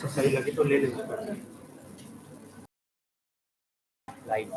सही लगे तो ले ले उसको। Light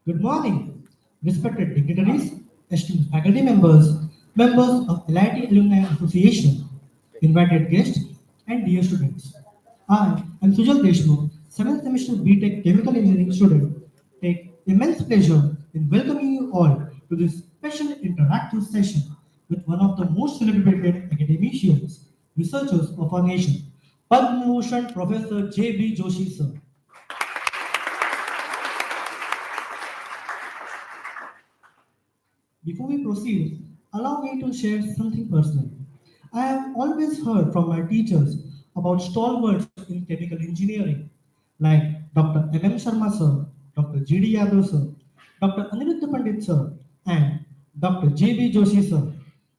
Good morning, respected dignitaries, esteemed faculty members, members of LIT Alumni Association, invited guests, and dear students. I am Sujal Deshmukh, 7th semester BTech Chemical Engineering student. Take immense pleasure in welcoming you all to this special interactive session with one of the most celebrated academicians, researchers of our nation, Padma Bhushan Professor J.B. Joshi sir. Before we proceed, allow me to share something personal. I have always heard from my teachers about stalwarts in chemical engineering, like Dr. M.M. Sharma sir, Dr. G.D. Yadav sir, Dr. Aniruddha Pandit sir, and Dr. J.B. Joshi sir.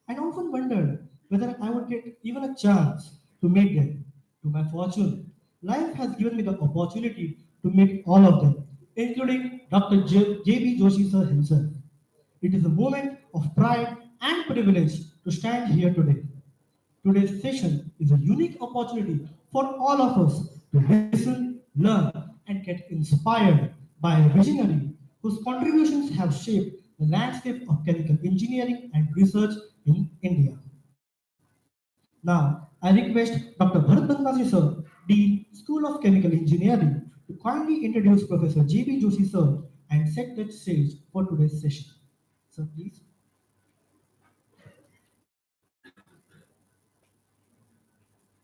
I often wondered whether I would get even a chance to meet them. To my fortune, life has given me the opportunity to meet all of them, including Dr. J.B. Joshi sir himself. It is a moment of pride and privilege to stand here today. Today's session is a unique opportunity for all of us to listen, learn, and get inspired by a visionary whose contributions have shaped the landscape of chemical engineering and research in India. Now, I request Dr. Bharat Bandasi sir, Dean, School of Chemical Engineering, to kindly introduce Professor J.B. Joshi sir and set the stage for today's session. Sir, please.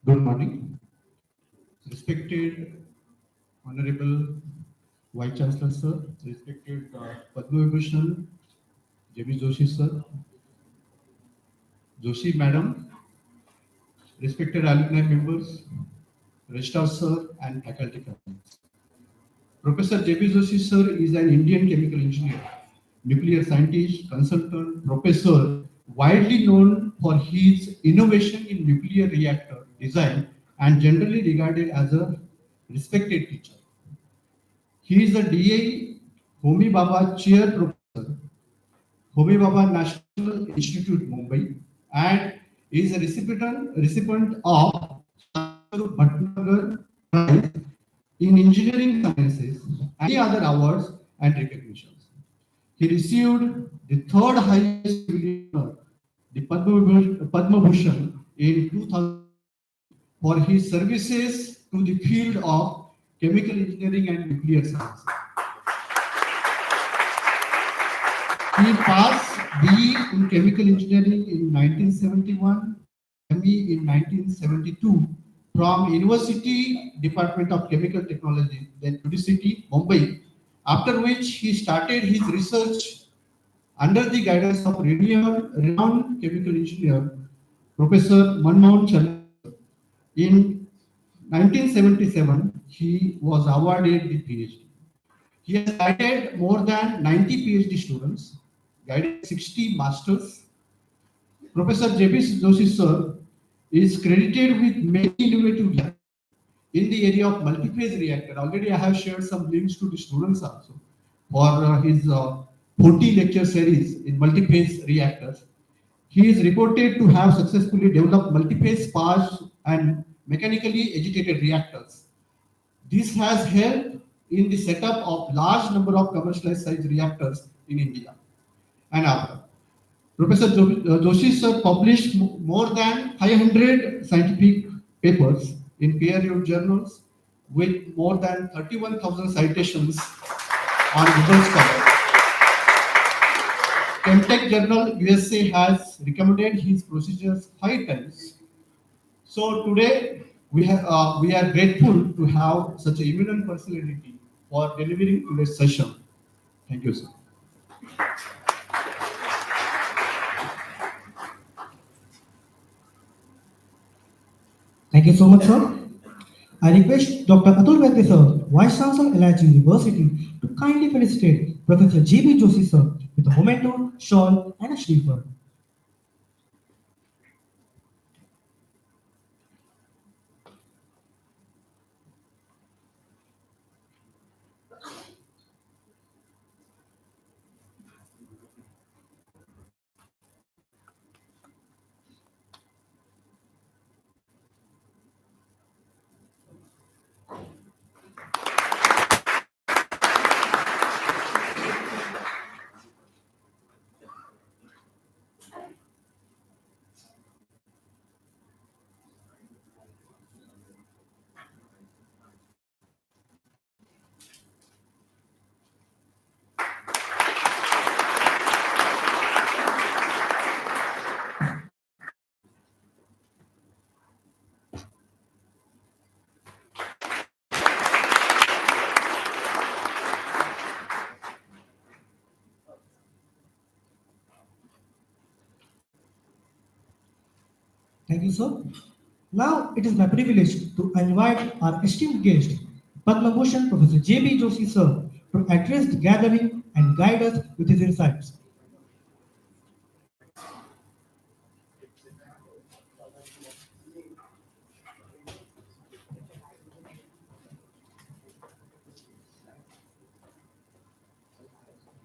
Good morning, respected Honorable Vice Chancellor Sir, respected Padma Bhushan, J.B. Joshi Sir, Joshi Madam, respected alumni members, Registrar Sir, and faculty colleagues. Professor J.B. Joshi Sir is an Indian chemical engineer, nuclear scientist, consultant, professor, widely known for his innovation in nuclear reactor design and generally regarded as a respected teacher. He is the DA Homi Baba Chair Professor, Homi Baba National Institute, Mumbai, and is a recipient of Bhatnagar Prize in Engineering Sciences and many other awards and recognitions. He received the third highest civilian honor, the Padma Bhushan, in 2000 for his services to the field of chemical engineering and nuclear science. He passed BE in chemical engineering in 1971, ME in 1972 from University Department of Chemical Technology, then University Mumbai, after which he started his research under the guidance of renowned chemical engineer Professor Manmohan Chandra. In 1977, he was awarded the PhD. He has guided more than 90 PhD students, guided 60 masters. Professor J.B. Joshi sir is credited with many innovative reactors in the area of multi-phase reactor. Already I have shared some links to the students also for his 40 lecture series in multi-phase reactors. He is reported to have successfully developed multi-phase sparge and mechanically agitated reactors. This has helped in the setup of large number of commercialized size reactors in India and abroad. Professor Joshi sir published more than 500 scientific papers in peer-reviewed journals with more than 31,000 citations on Google Scholar. Chemtech Journal USA has recommended his procedures 5 times. So today we are grateful to have such an eminent personality for delivering today's session. Thank you, sir. Thank you so much, sir. I request Dr. Atul Vaidya sir, Vice Chancellor LIT University, to kindly felicitate Professor J.B. Joshi sir with a memento, shawl, and a sleeper. Thank you, sir. Now it is my privilege to invite our esteemed guest, Padma Bhushan Professor J.B. Joshi, sir, to address the gathering and guide us with his insights.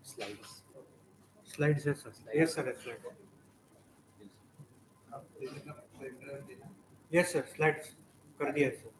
Slides. Slides, yes, sir. Yes, sir, slides. Yes, sir, slides. कर दिया sir.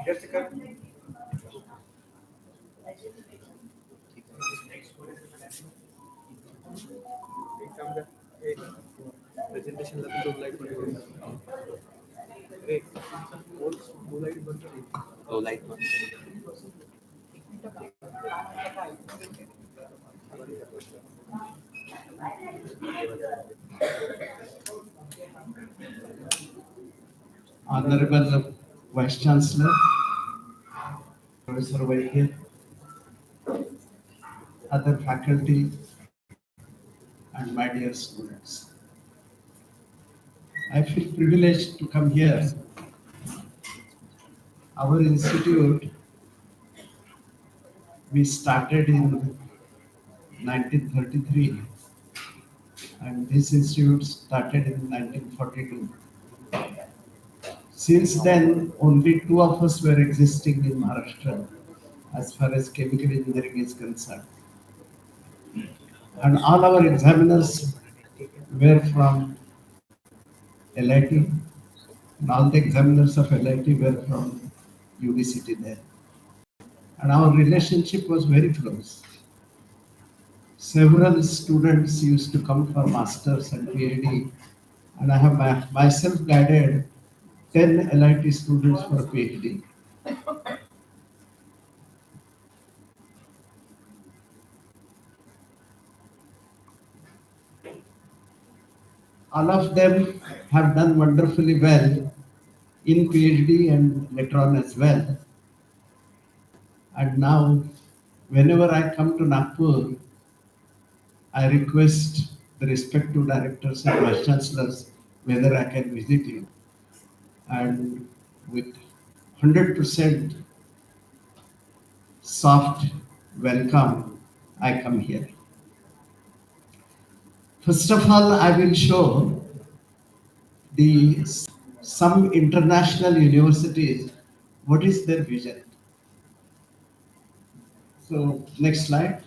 Just कर. एक काम कर. एक presentation ला तो light बंद कर. अरे, वो लाइट बंद कर. वो लाइट बंद. Honorable Vice Chancellor, Professor Vaidya, other faculty, and my dear students. I feel privileged to come here. Our institute, we started in 1933 and this institute started in 1942. Since then, only two of us were existing in Maharashtra as far as chemical engineering is concerned. And all our examiners were from LIT, and all the examiners of LIT were from university there. And our relationship was very close. Several students used to come for masters and PhD, and I have myself guided 10 LIT students for PhD. All of them have done wonderfully well in PhD and later on as well. And now, whenever I come to Nagpur, I request the respective directors and vice chancellors whether I can visit you. And with 100% soft welcome, I come here. First of all, I will show the some international universities what is their vision. So next slide.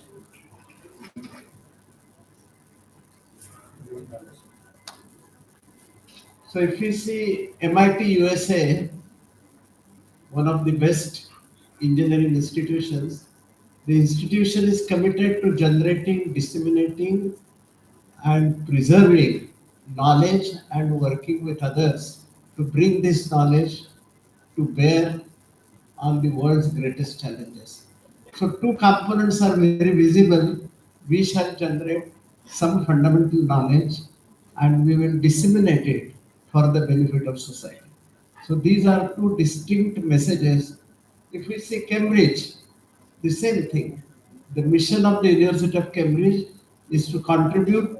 So if you see MIT USA, one of the best engineering institutions, the institution is committed to generating, disseminating, and preserving knowledge and working with others to bring this knowledge to bear on the world's greatest challenges. So two components are very visible. We shall generate some fundamental knowledge and we will disseminate it for the benefit of society. So these are two distinct messages. If we say Cambridge, the same thing. The mission of the University of Cambridge is to contribute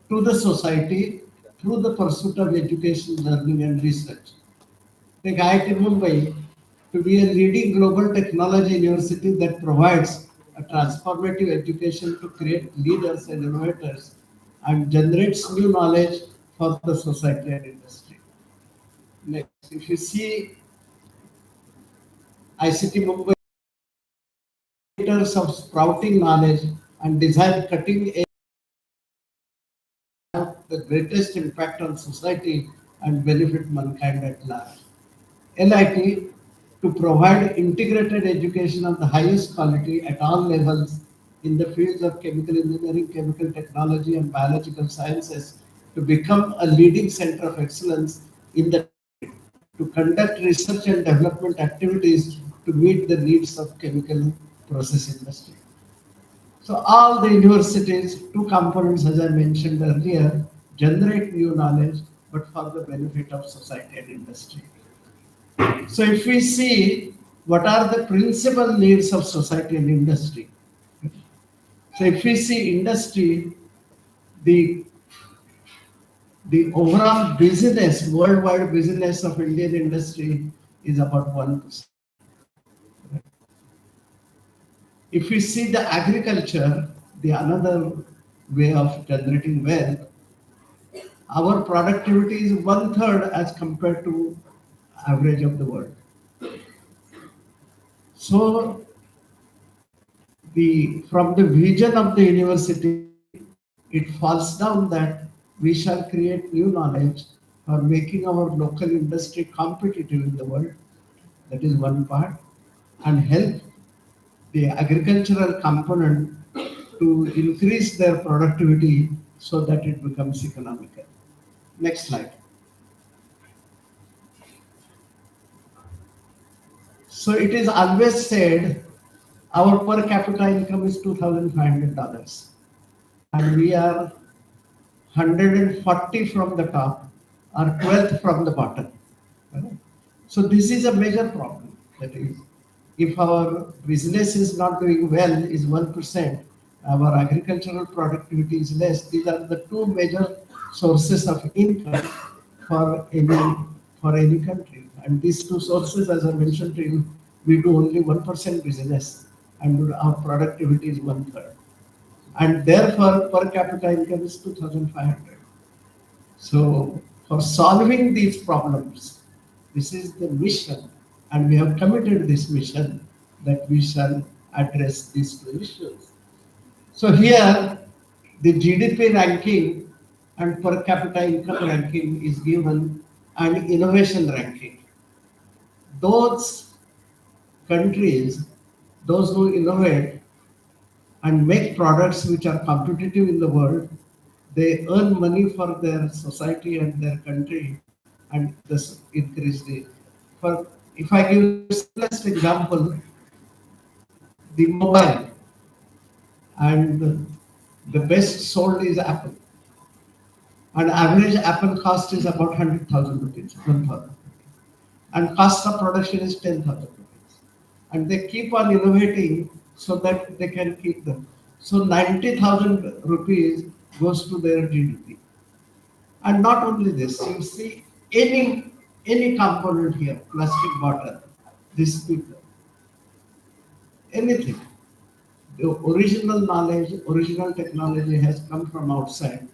to the society through the pursuit of education, learning, and research. Take IIT Mumbai to be a leading global technology university that provides a transformative education to create leaders and innovators and generates new knowledge for the society and industry. Next, if you see ICT Mumbai creators of sprouting knowledge and design cutting edge have the greatest impact on society and benefit mankind at large. LIT to provide integrated education of the highest quality at all levels in the fields of chemical engineering, chemical technology, and biological sciences to become a leading center of excellence in the country, to conduct research and development activities to meet the needs of chemical process industry. So all the universities, two components as I mentioned earlier, generate new knowledge, but for the benefit of society and industry. So if we see what are the principal needs of society and industry. So if we see industry, the the overall business, worldwide business of Indian industry is about 1%. If we see the agriculture, the another way of generating wealth, our productivity is one third as compared to average of the world. So the from the vision of the university, it falls down that we shall create new knowledge for making our local industry competitive in the world. That is one part, and help the agricultural component to increase their productivity so that it becomes economical. Next slide. So it is always said our per capita income is $2,500 and we are 140 from the top or 12th from the bottom. Right? So this is a major problem. That is, if our business is not doing well, is 1%, our agricultural productivity is less. These are the two major sources of income for any country. And these two sources, as I mentioned to you, we do only 1% business, and our productivity is one third. And therefore, per capita income is 2,500. So, for solving these problems, this is the mission, and we have committed this mission that we shall address these two issues. So, here the GDP ranking and per capita income ranking is given, and innovation ranking. Those countries, those who innovate and make products which are competitive in the world, they earn money for their society and their country, and this increase the. For if I give you simplest example, the mobile and the best sold is Apple, and average Apple cost is about 100,000 rupees, 1,000, and cost of production is 10,000 rupees, and they keep on innovating so that they can keep them. So 90,000 rupees goes to their GDP. And not only this, you see any component here, plastic bottle, this speaker, anything. The original knowledge, original technology has come from outside.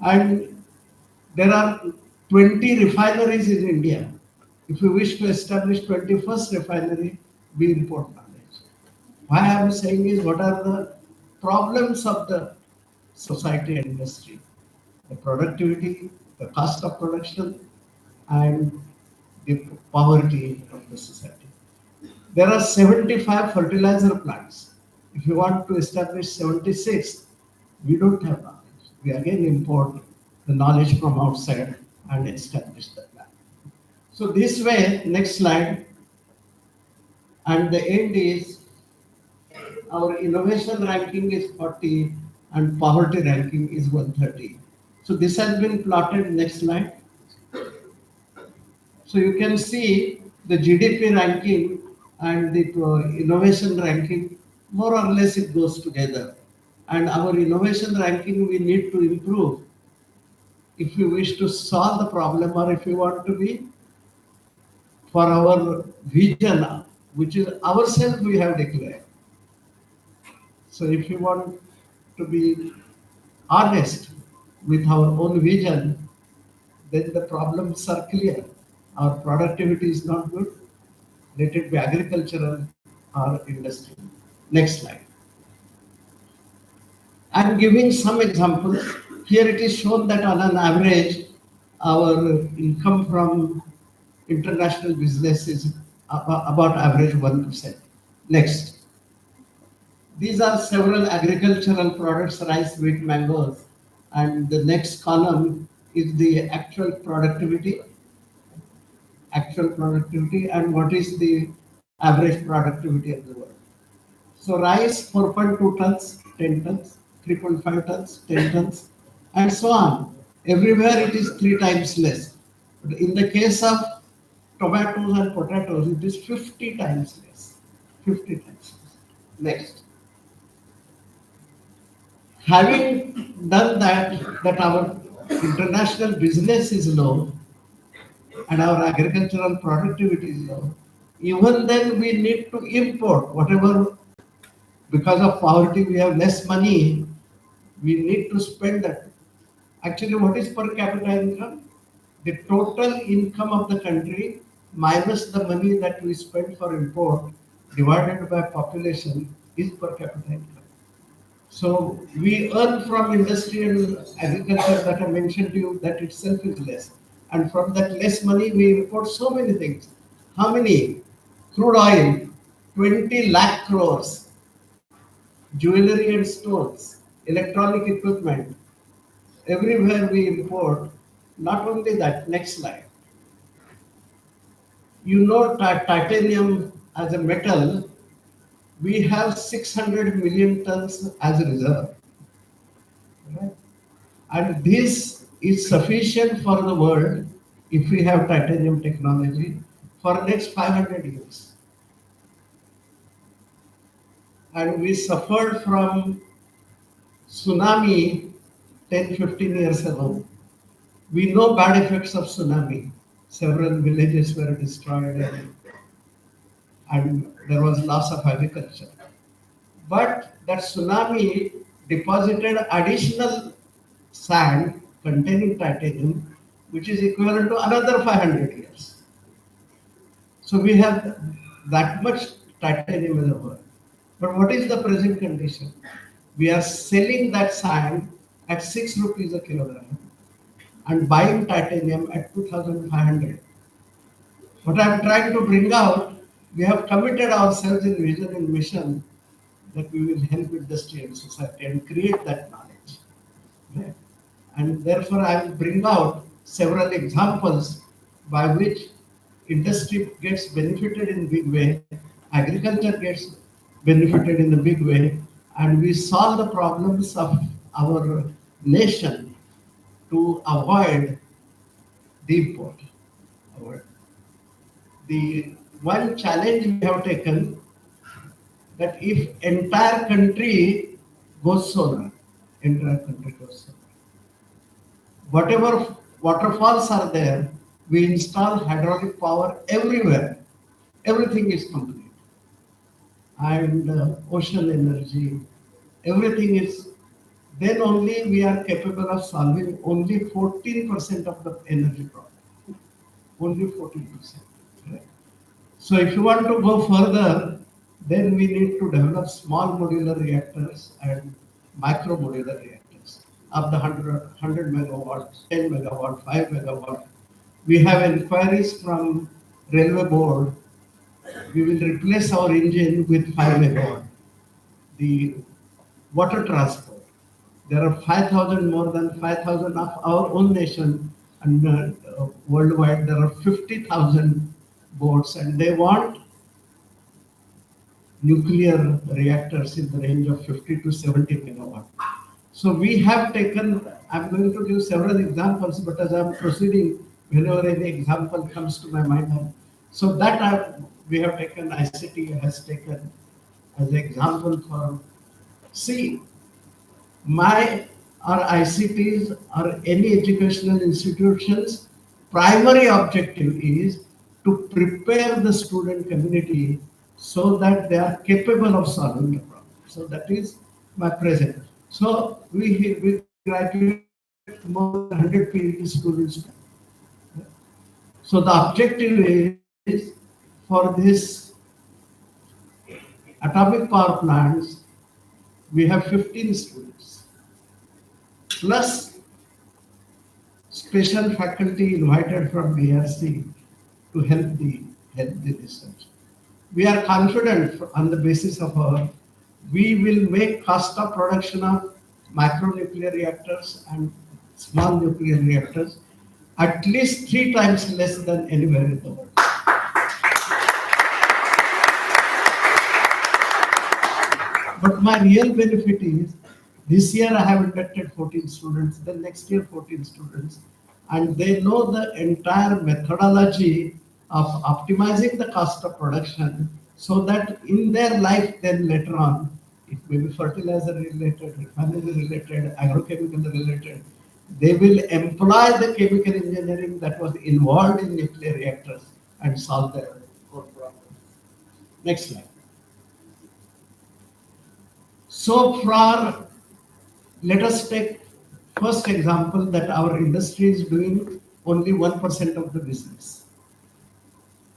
And there are 20 refineries in India. If you wish to establish 21st refinery, we import knowledge. Why I am saying is what are the problems of the society and industry? The productivity, the cost of production, and the poverty of the society. There are 75 fertilizer plants. If you want to establish 76, we don't have knowledge. We again import the knowledge from outside and establish the plant. So this way, next slide, and the end is our innovation ranking is 40 and poverty ranking is 130. So this has been plotted. Next slide. So you can see the GDP ranking and the innovation ranking, more or less it goes together. And our innovation ranking we need to improve if we wish to solve the problem or if we want to be for our vision, which is ourselves we have declared. So if you want to be honest with our own vision, then the problems are clear. our productivity is not good, let it be agricultural or industry. Next slide. I'm giving some examples. Here it is shown that on an average, our income from international business is about average 1%. Next. These are several agricultural products, rice, wheat, mangoes. And the next column is the actual productivity, and what is the average productivity of the world. So rice 4.2 tons, 10 tons, 3.5 tons, 10 tons, and so on. Everywhere it is 3 times less. But in the case of tomatoes and potatoes, it is 50 times less. 50 times less. Next. Having done that our international business is low and our agricultural productivity is low, even then we need to import whatever, because of poverty we have less money, we need to spend that. Actually, what is per capita income? The total income of the country minus the money that we spend for import divided by population is per capita income. So we earn from industry and agriculture that I mentioned to you, that itself is less. And from that less money, we import so many things. How many? Crude oil, 20 lakh crores, jewelry and stones, electronic equipment. Everywhere we import. Not only that, next slide. You know titanium as a metal, we have 600 million tons as a reserve. Right? And this is sufficient for the world if we have titanium technology for next 500 years. And we suffered from tsunami 10, 15 years ago. We know bad effects of tsunami. Several villages were destroyed and there was loss of agriculture. But that tsunami deposited additional sand containing titanium, which is equivalent to another 500 years. So we have that much titanium in the world. But what is the present condition? We are selling that sand at 6 rupees a kilogram and buying titanium at 2,500. What I'm trying to bring out, we have committed ourselves in vision and mission that we will help industry and society and create that knowledge. Right? And therefore, I will bring out several examples by which industry gets benefited in big way, agriculture gets benefited in a big way, and we solve the problems of our nation to avoid the import. The one challenge we have taken, that if entire country goes solar, entire country goes solar. Whatever waterfalls are there, we install hydraulic power everywhere. Everything is complete. And ocean energy, everything is, then only we are capable of solving only 14% of the energy problem. Only 14%. Right? So if you want to go further, then we need to develop small modular reactors and micro modular reactors of the 100 megawatts, 10 megawatt, 5 megawatt. We have inquiries from railway board. We will replace our engine with 5 megawatt. The water transport. There are 5,000, more than 5,000 of our own nation, and worldwide there are 50,000 boats, and they want nuclear reactors in the range of 50 to 70 megawatt. So we have taken, I'm going to give several examples, but as I'm proceeding, whenever any example comes to my mind, so that we have taken, ICT has taken as an example for, see, my or ICTs or any educational institutions, primary objective is to prepare the student community so that they are capable of solving the problem. So that is my present. So we graduate more than 100 PhD students. So the objective is for this atomic power plants, we have 15 students plus special faculty invited from BRC to help the research. We are confident on the basis of our, we will make cost of production of micronuclear reactors and small nuclear reactors at least 3 times less than anywhere in the world. But my real benefit is this year I have inducted 14 students, then next year 14 students, and they know the entire methodology of optimizing the cost of production so that in their life, then later on, it may be fertilizer related, refinery related, agrochemical related, they will employ the chemical engineering that was involved in nuclear reactors and solve their core problem. Next slide. So far, let us take first example that our industry is doing only 1% of the business.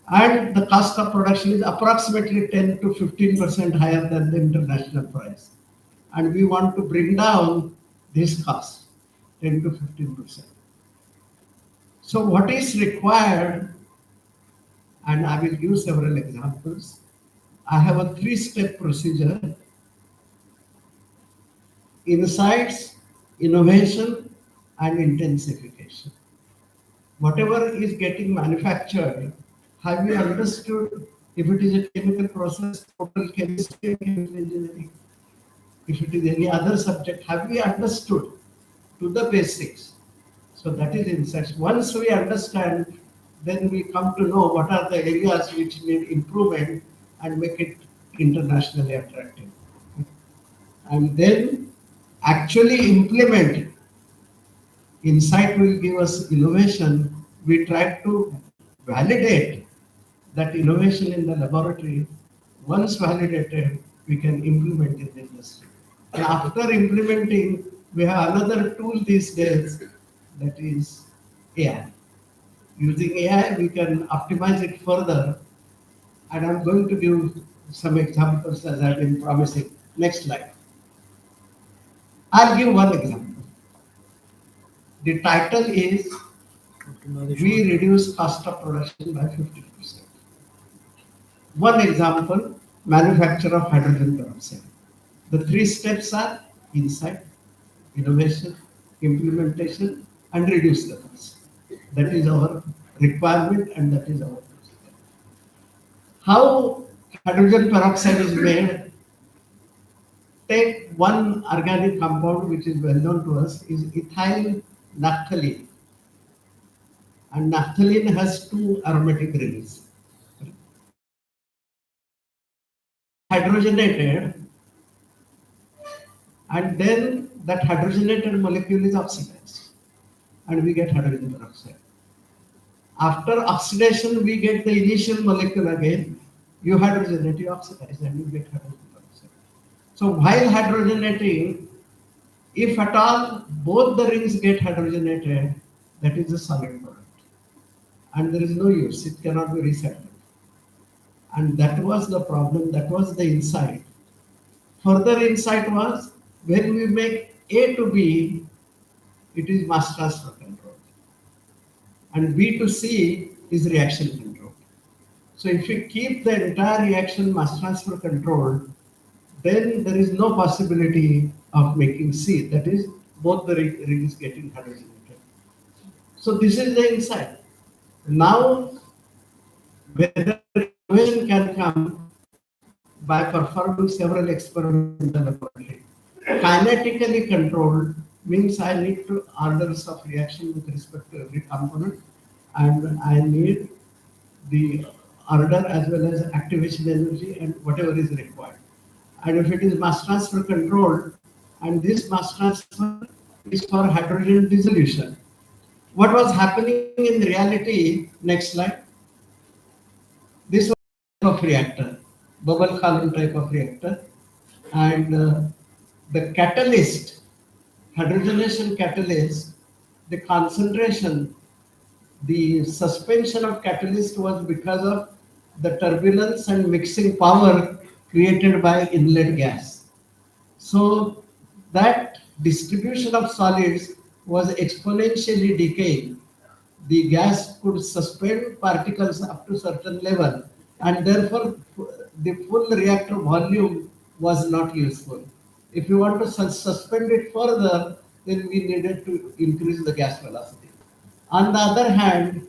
And the cost of production is approximately 10 to 15% higher than the international price. And we want to bring down this cost 10 to 15%. So what is required, and I will give several examples. I have a 3-step procedure: insights, innovation, and intensification. Whatever is getting manufactured, have we understood if it is a chemical process, total chemistry and chemical engineering? If it is any other subject, have we understood to the basics? So that is insights. Once we understand, then we come to know what are the areas which need improvement and make it internationally attractive. And then actually implement. Insight will give us innovation. We try to validate that innovation in the laboratory. Once validated, we can implement in the industry. And after implementing, we have another tool these days, that is AI. Using AI, we can optimize it further. And I'm going to give some examples as I've been promising. Next slide. I'll give one example. The title is We Reduce Cost of Production by 50%. One example, manufacture of hydrogen peroxide. The 3 steps are insight, innovation, implementation, and reduce the cost. That is our requirement and that is our procedure. How hydrogen peroxide is made? Take one organic compound which is well known to us is ethyl naphthalene. And naphthalene has 2 aromatic rings. It is hydrogenated, and then that hydrogenated molecule is oxidized and we get hydrogen peroxide. After oxidation, we get the initial molecule again. You hydrogenate, you oxidize, and you get hydrogen peroxide. So while hydrogenating, if at all both the rings get hydrogenated, that is a solid product. And there is no use, it cannot be recycled. And that was the problem, that was the insight. Further insight was when we make A to B, it is mass transfer control. And B to C is reaction control. So if we keep the entire reaction mass transfer controlled, then there is no possibility of making C. That is, both the rings getting hydrogenated. So this is the insight. Now, whether innovation can come by performing several experiments in the laboratory. Kinetically controlled means I need to orders of reaction with respect to every component, and I need the order as well as activation energy and whatever is required. And if it is mass transfer controlled, and this mass transfer is for hydrogen dissolution. What was happening in reality, next slide, this was a type of reactor, bubble column type of reactor, and the catalyst, hydrogenation catalyst, the concentration The suspension of catalyst was because of the turbulence and mixing power created by inlet gas. So that distribution of solids was exponentially decaying. The gas could suspend particles up to certain level, and therefore the full reactor volume was not useful. If you want to suspend it further, then we needed to increase the gas velocity. On the other hand,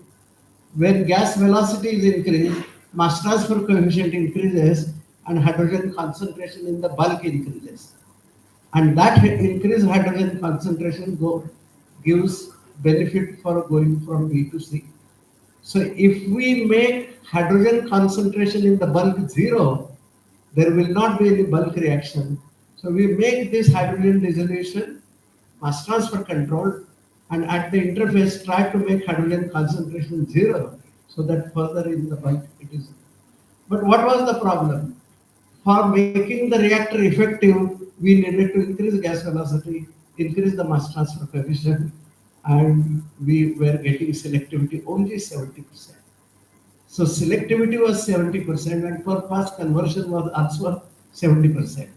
when gas velocity is increased, mass transfer coefficient increases and hydrogen concentration in the bulk increases. And that increased hydrogen concentration gives benefit for going from B to C. So if we make hydrogen concentration in the bulk zero, there will not be any bulk reaction. So we make this hydrogen dissolution mass transfer controlled, and at the interface try to make hydrogen concentration zero, so that further in the bulk it is. But what was the problem? For making the reactor effective, we needed to increase gas velocity, increase the mass transfer coefficient, and we were getting selectivity only 70%. So selectivity was 70% and per pass conversion was also 70%.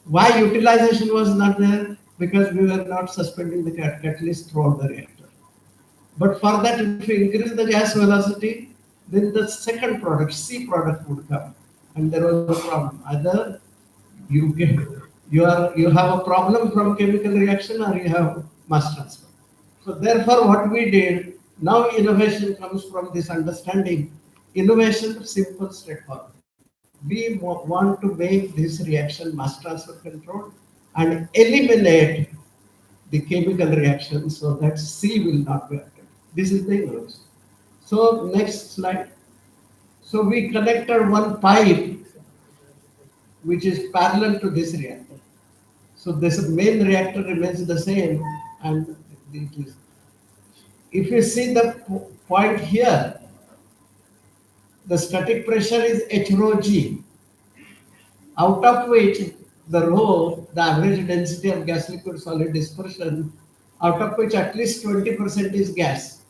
Why utilization was not there? Because we were not suspending the catalyst throughout the reactor. But for that, if you increase the gas velocity, then the second product, C product, would come, and there was a problem. Either you get you have a problem from chemical reaction, or you have mass transfer. So therefore, what we did now, innovation comes from this understanding. Innovation, simple, straightforward. We want to make this reaction mass transfer controlled and eliminate the chemical reaction so that C will not be active. This is the inverse. So next slide. So we connected one pipe which is parallel to this reactor. So this main reactor remains the same, and it is. If you see the point here, the static pressure is H rho G, out of which the rho, the average density of gas liquid solid dispersion, out of which at least 20% is gas.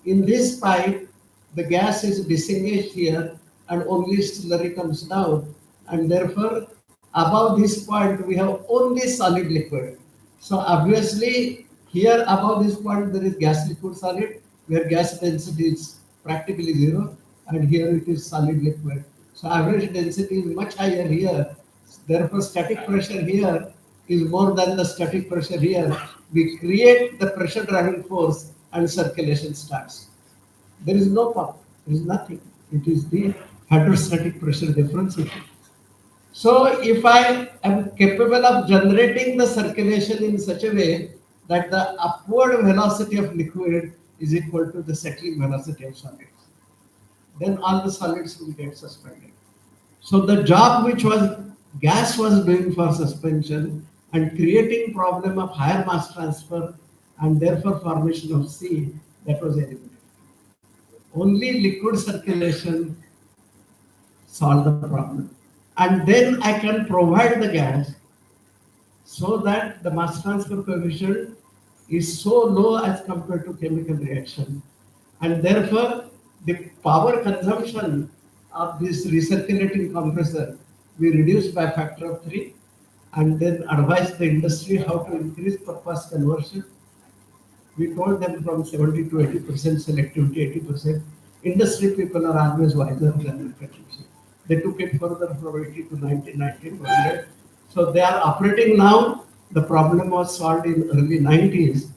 In this pipe, the gas is disengaged here and only slurry comes down, and therefore above this point we have only solid liquid. So obviously here above this point there is gas liquid solid, where gas density is practically zero, and here it is solid liquid. So average density is much higher here. Therefore static pressure here is more than the static pressure here. We create the pressure driving force and circulation starts. There is no pump, there is nothing. It is the hydrostatic pressure difference. So if I am capable of generating the circulation in such a way that the upward velocity of liquid is equal to the settling velocity of solids, then all the solids will get suspended. So the job which was gas was doing for suspension and creating problem of higher mass transfer and therefore formation of C, that was eliminated. Only liquid circulation solved the problem. And then I can provide the gas so that the mass transfer coefficient is so low as compared to chemical reaction. And therefore, the power consumption of this recirculating compressor we reduced by a factor of 3, and then advise the industry how to increase purpose conversion. We told them from 70 to 80% selectivity, 80%. Industry people are always wiser than manufacturers. They took it further from 80 to 90, 90 to 100. So they are operating now. The problem was solved in early 90s.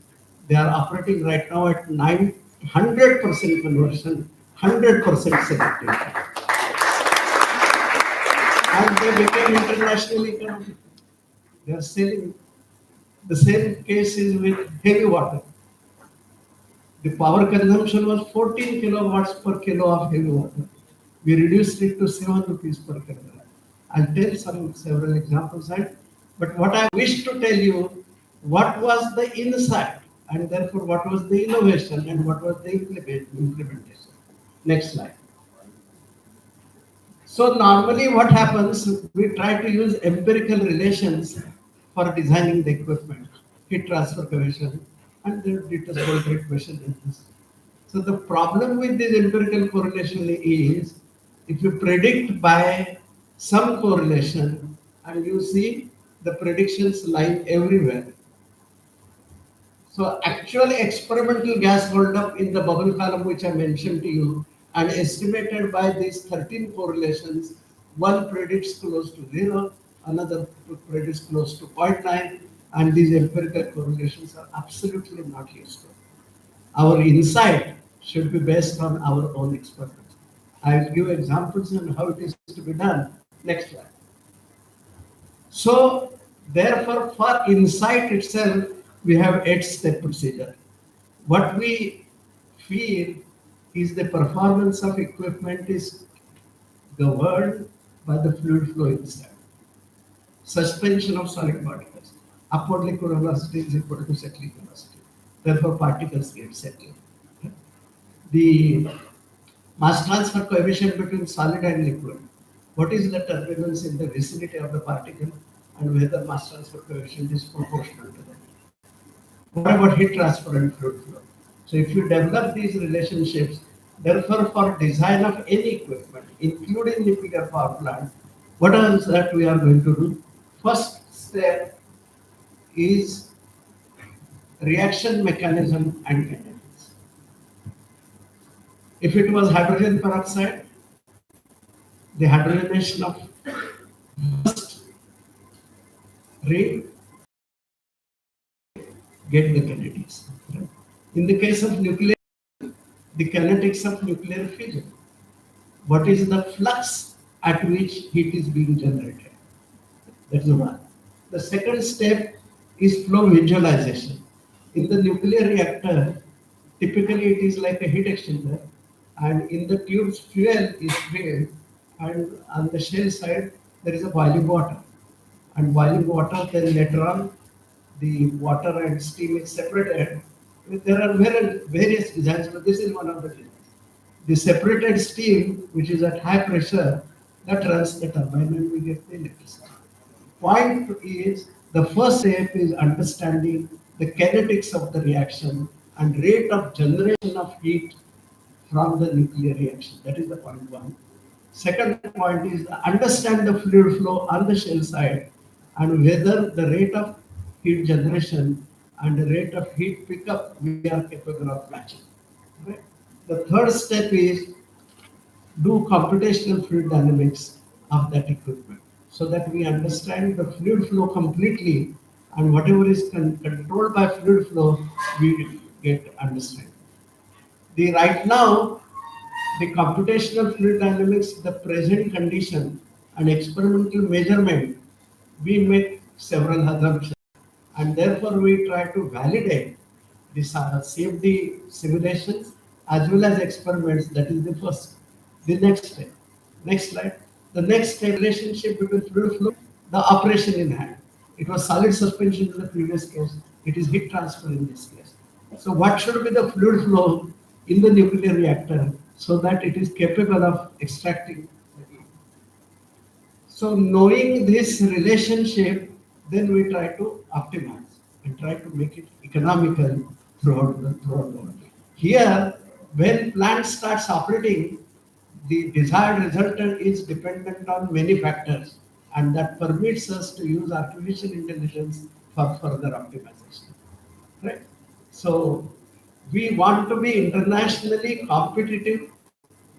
They are operating right now at 900% conversion, 100% selectivity. And they became internationally economic. They are selling. The same case is with heavy water. The power consumption was 14 kilowatts per kilo of heavy water. We reduced it to 7 rupees per kilogram. I'll tell several examples, but what I wish to tell you, what was the insight, and therefore what was the innovation, and what was the implementation. Next slide. So normally what happens, we try to use empirical relations for designing the equipment, heat transfer coefficient, and the details voltaic equation is this. So the problem with this empirical correlation is if you predict by some correlation and you see the predictions lie everywhere. So actually experimental gas holdup in the bubble column which I mentioned to you and estimated by these 13 correlations, one predicts close to 0, another predicts close to zero point 0.9, and these empirical correlations are absolutely not useful. Our insight should be based on our own experiments. I'll give examples on how it is to be done. Next slide. So, therefore, for insight itself, we have 8-step procedure. What we feel is the performance of equipment is governed by the fluid flow inside. Suspension of solid particles. Upward liquid velocity is equal to settling velocity. Therefore, particles get settled. The mass transfer coefficient between solid and liquid. What is the turbulence in the vicinity of the particle and whether mass transfer coefficient is proportional to that. What about heat transfer and fluid flow? So if you develop these relationships, therefore for design of any equipment, including nuclear power plant, what else that we are going to do? First step is reaction mechanism and kinetics. If it was hydrogen peroxide, the hydrogenation of first rate get the kinetics. In the case of nuclear, the kinetics of nuclear fission. What is the flux at which heat is being generated? That's the one. The second step is flow visualization. In the nuclear reactor, typically it is like a heat exchanger, and in the tubes fuel is filled, and on the shell side there is a boiling water. And boiling water, then later on the water and steam is separated. There are various designs, but this is one of the designs. The separated steam, which is at high pressure, that runs the turbine and we get the electricity. Point is, the first step is understanding the kinetics of the reaction and rate of generation of heat from the nuclear reaction. That is the point one. Second point is understand the fluid flow on the shell side and whether the rate of heat generation and the rate of heat pickup we are capable of matching. Right? The third step is do computational fluid dynamics of that equipment so that we understand the fluid flow completely and whatever is controlled by fluid flow we get understanding. The right now the computational fluid dynamics, the present condition and experimental measurement, we make several assumptions and therefore we try to validate the safety simulations as well as experiments. That is the first. The next step. Next slide. The next step relationship between fluid flow, the operation in hand. It was solid suspension in the previous case. It is heat transfer in this case. So what should be the fluid flow in the nuclear reactor so that it is capable of extracting the heat? So knowing this relationship, then we try to optimize and try to make it economical throughout the world. Here, when plant starts operating, the desired resultant is dependent on many factors, and that permits us to use artificial intelligence for further optimization. Right? So we want to be internationally competitive.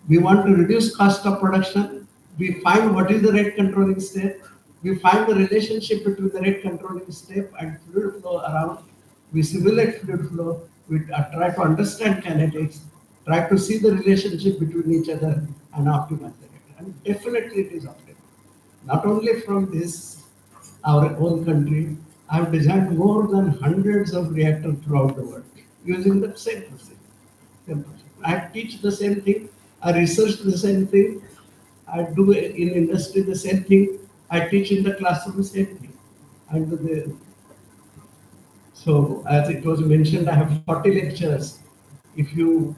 We want to reduce cost of production. We find what is the rate controlling step. We find the relationship between the rate controlling step and fluid flow around. We simulate fluid flow. We try to understand kinetics, try to see the relationship between each other and optimize the rate. And definitely it is optimal. Not only from this, our own country, I've designed more than hundreds of reactors throughout the world using the same procedure. I teach the same thing. I research the same thing. I do in industry the same thing. I teach in the classroom the same thing. And so, as it was mentioned, I have 40 lectures. If you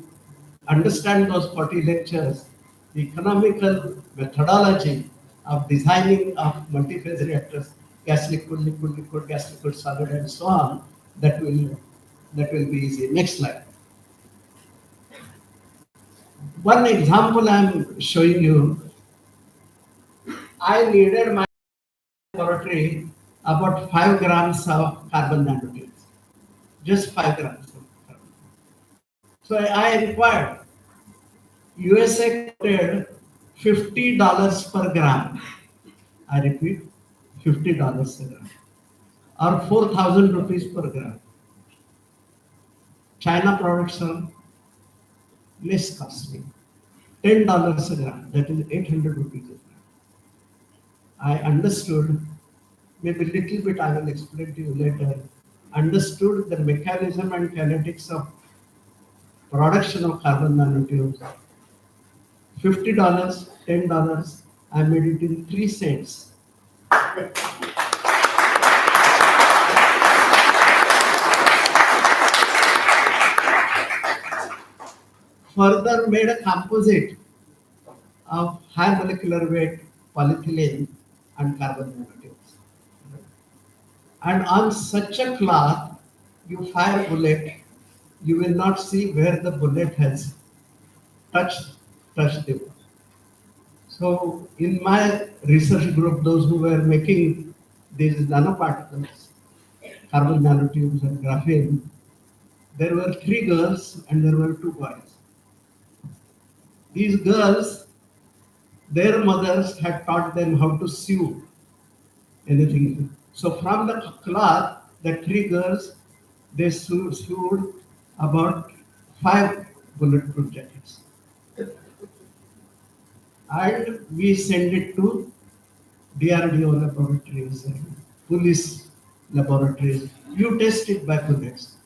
understand those 40 lectures, the economical methodology of designing of multi-phase reactors, gas liquid, liquid liquid, gas liquid solid, and so on, that will be easy. Next slide. One example I'm showing you, I needed my laboratory about 5 grams of carbon nanotubes, just 5 grams of carbon. So I required, USA quoted $50 per gram. I repeat, $50 a gram, or 4,000 rupees per gram. China products are less costly, $10 a gram, that is 800 rupees a gram. I understood, maybe little bit I will explain to you later, understood the mechanism and kinetics of production of carbon nanotubes. $50, $10, I made it in 3 cents. Further made a composite of high molecular weight polyethylene and carbon nanotubes. And on such a cloth, you fire a bullet, you will not see where the bullet has touched touched the wall. So in my research group, those who were making these nanoparticles, carbon nanotubes and graphene, there were 3 girls and there were 2 boys. These girls, their mothers had taught them how to sew anything. So from the cloth, the 3 girls, they sewed about 5 bulletproof jackets. And we send it to DRDO laboratories and police laboratories. You test it by bullets.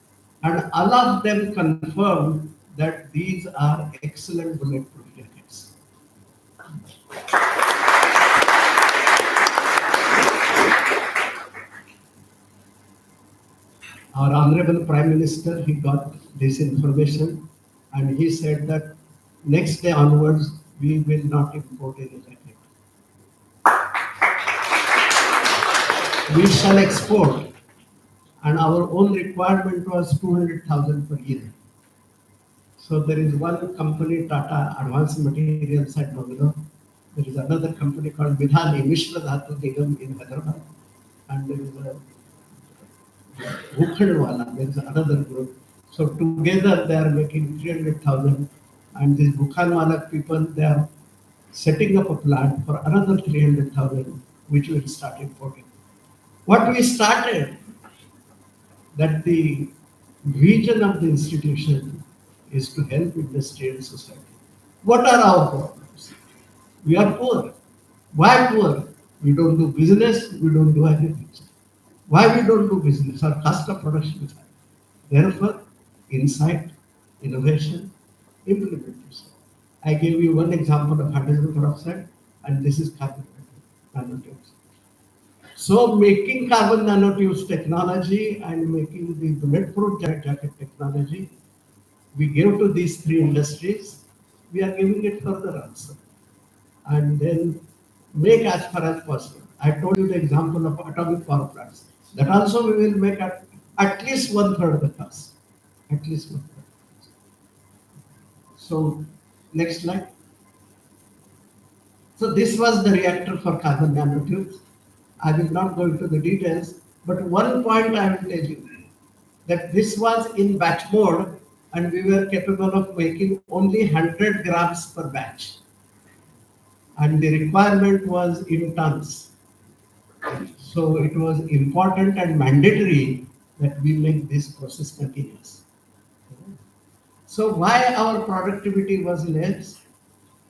And all of them confirmed that these are excellent bulletproof jackets. Our Honorable Prime Minister, he got this information and he said that next day onwards, we will not import any jacket. We shall export, and our own requirement was 200,000 per year. So there is one company, Tata Advanced Materials at Bangalore. There is another company called Vidhani Mishra Dhatu Nigam in Hyderabad, and there is a Bhukhandwala, there is another group. So together they are making 300,000, and these Bhukhandwala people, they are setting up a plant for another 300,000, which will start importing. What we started, that the vision of the institution is to help industry and society. What are our problems? We are poor. Why poor? We don't do business, we don't do agriculture. Why we don't do business? Our cost of production is high. Therefore, insight, innovation, implementation. I gave you one example of hydrogen peroxide, and this is carbon nanotubes. So making carbon nanotubes technology and making the bulletproof jacket technology, we give to these 3 industries, we are giving it further also. And then make as far as possible. I told you the example of atomic power plants. That also we will make at least 1/3 of the cost. At least 1/3. So next slide. So this was the reactor for carbon nanotubes. I will not go into the details, but one point I will tell you, that this was in batch mode and we were capable of making only 100 grams per batch. And the requirement was in tons. So it was important and mandatory that we make this process continuous. So why our productivity was less?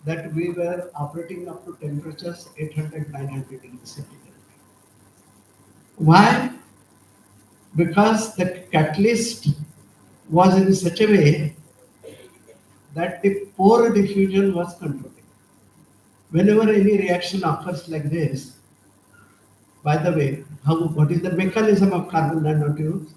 That we were operating up to temperatures 800, 900 degrees centigrade. Why? Because the catalyst was in such a way that the pore diffusion was controlled. Whenever any reaction occurs like this, by the way, what is the mechanism of carbon nanotubes?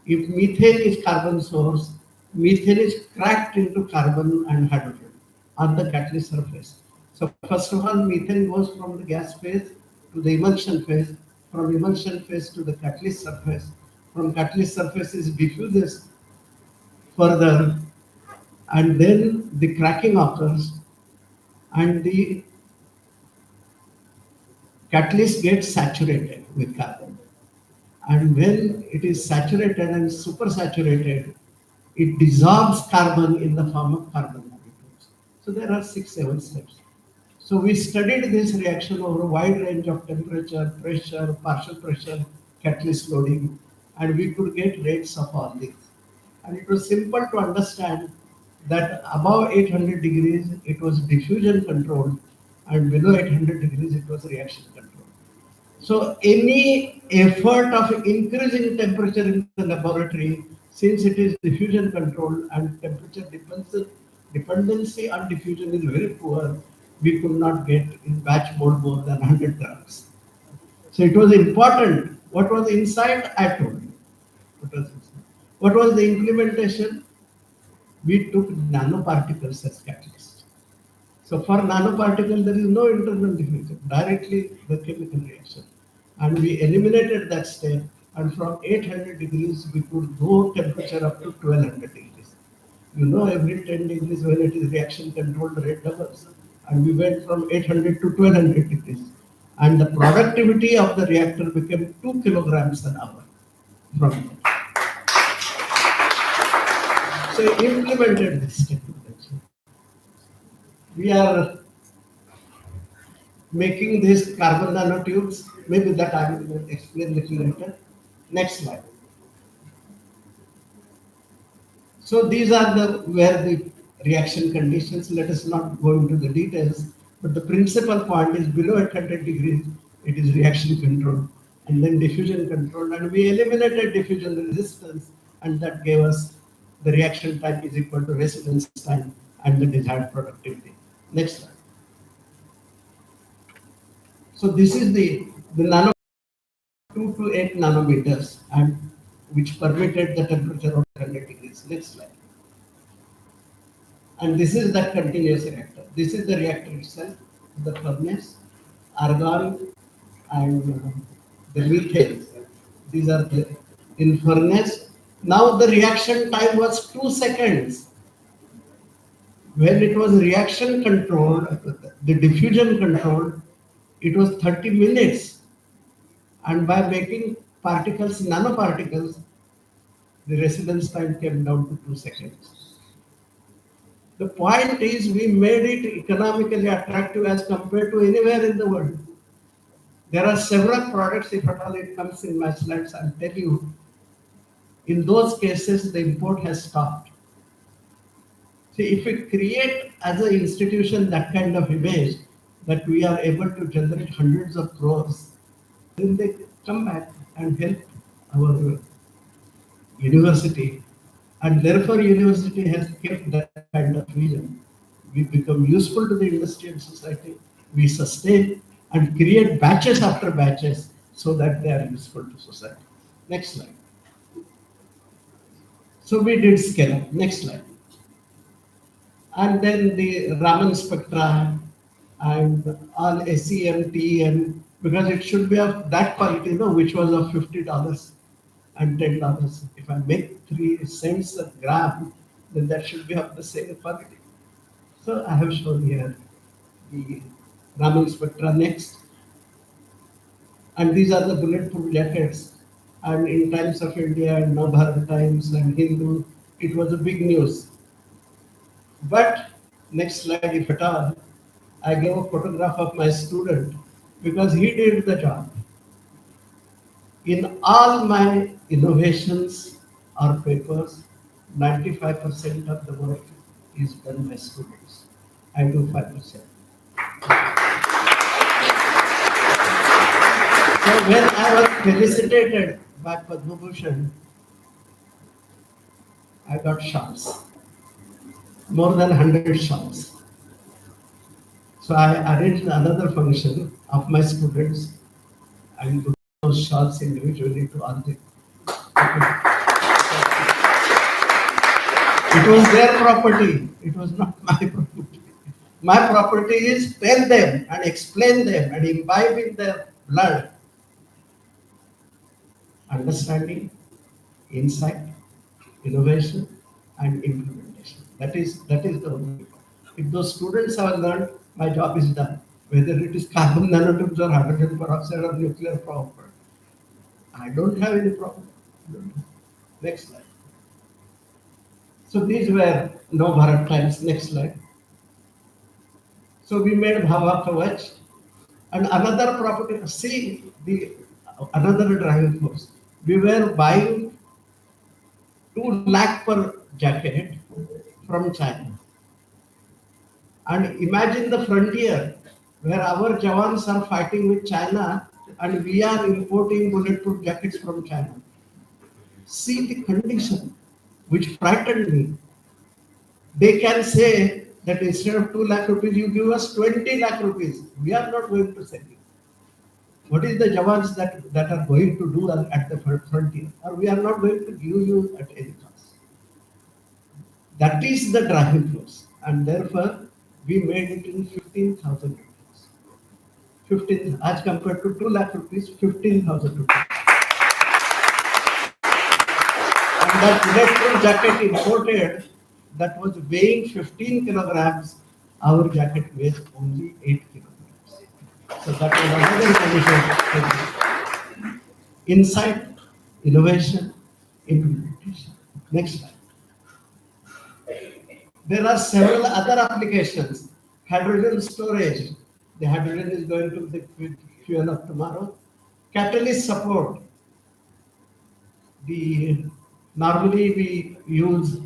If methane is carbon source, methane is cracked into carbon and hydrogen on the catalyst surface. So first of all, methane goes from the gas phase to the emulsion phase, from emulsion phase to the catalyst surface. From catalyst surface is diffuses further, and then the cracking occurs, and the catalyst gets saturated with carbon. And when it is saturated and supersaturated, it dissolves carbon in the form of carbon molecules. So there are 6, 7 steps. So we studied this reaction over a wide range of temperature, pressure, partial pressure, catalyst loading, and we could get rates of all these. And it was simple to understand that above 800 degrees it was diffusion controlled, and below 800 degrees it was reaction controlled. So any effort of increasing temperature in the laboratory, since it is diffusion controlled and temperature dependency on diffusion is very poor, we could not get in batch mode more than 100 drugs. So it was important. What was inside? I told you. What was inside? What was the implementation? We took nanoparticles as catalyst. So for nanoparticle, there is no internal diffusion, directly the chemical reaction. And we eliminated that step, and from 800 degrees, we could go temperature up to 1200 degrees. You know, every 10 degrees when it is reaction controlled, the rate doubles. And we went from 800 to 1200 degrees. And the productivity of the reactor became 2 kilograms an hour from that. So implemented this technology. We are making these carbon nanotubes. Maybe that I will explain little later. Next slide. So these are the where the reaction conditions. Let us not go into the details, but the principal point is below 800 degrees, it is reaction control, and then diffusion control, and we eliminated diffusion resistance, and that gave us the reaction time is equal to residence time and the desired productivity. Next slide. So this is the nano 2 to 8 nanometers and which permitted the temperature of 100 degrees. Next slide. And this is the continuous reactor. This is the reactor itself, the furnace, argon, and the methane. These are the in furnace. Now the reaction time was 2 seconds. When it was reaction controlled, the diffusion controlled, it was 30 minutes. And by making particles, nanoparticles, the residence time came down to 2 seconds. The point is we made it economically attractive as compared to anywhere in the world. There are several products, if at all it comes in my slides, I'll tell you, in those cases the import has stopped. See, if we create as an institution that kind of image that we are able to generate hundreds of crores, then they come back and help our university, and therefore university has kept that kind of vision. We become useful to the industry and society, we sustain and create batches after batches so that they are useful to society. Next slide. So we did scale up. Next slide. And then the Raman spectra and all SEM, TEM, because it should be of that quality, which was of $50 and $10. If I make 3 cents a gram, then that should be of the same quality. So I have shown here the Raman spectra next. And these are the bulletproof jackets. And in Times of India and Navbharat Times and Hindu, it was a big news. But next slide, if at all, I gave a photograph of my student because he did the job. In all my innovations or papers, 95% of the work is done by students. I do 5%. So when I was felicitated by Padma Bhushan, I got shawls, more than 100 shawls. So I arranged another function of my students and to those shawls individually to all the. It was their property. It was not my property. My property is tell them and explain them and imbibe in their blood understanding, insight, innovation, and implementation. That is the only. If those students have learned, my job is done. Whether it is carbon nanotubes or hydrogen peroxide or nuclear power plant, I don't have any problem. I don't have. Next slide. So these were no Bharat times. Next slide. So we made Bhava Kavach and another property. See the another driving force. We were buying 2 lakh per jacket from China. And imagine the frontier where our Jawans are fighting with China and we are importing bulletproof jackets from China. See the condition which frightened me. They can say that instead of 2 lakh rupees, you give us 20 lakh rupees. We are not going to sell you. What is the Jawans that are going to do at the frontier? Or we are not going to give you at any cost. That is the driving force. And therefore, we made it in 15,000 rupees. 15, as compared to 2 lakh rupees, 15,000 rupees. And that bulletproof jacket imported that was weighing 15 kilograms, our jacket weighs only 8 kilograms. So that was another condition. Insight, innovation, implementation. Next slide. There are several other applications. Hydrogen storage. The hydrogen is going to be the fuel of tomorrow. Catalyst support. The normally we use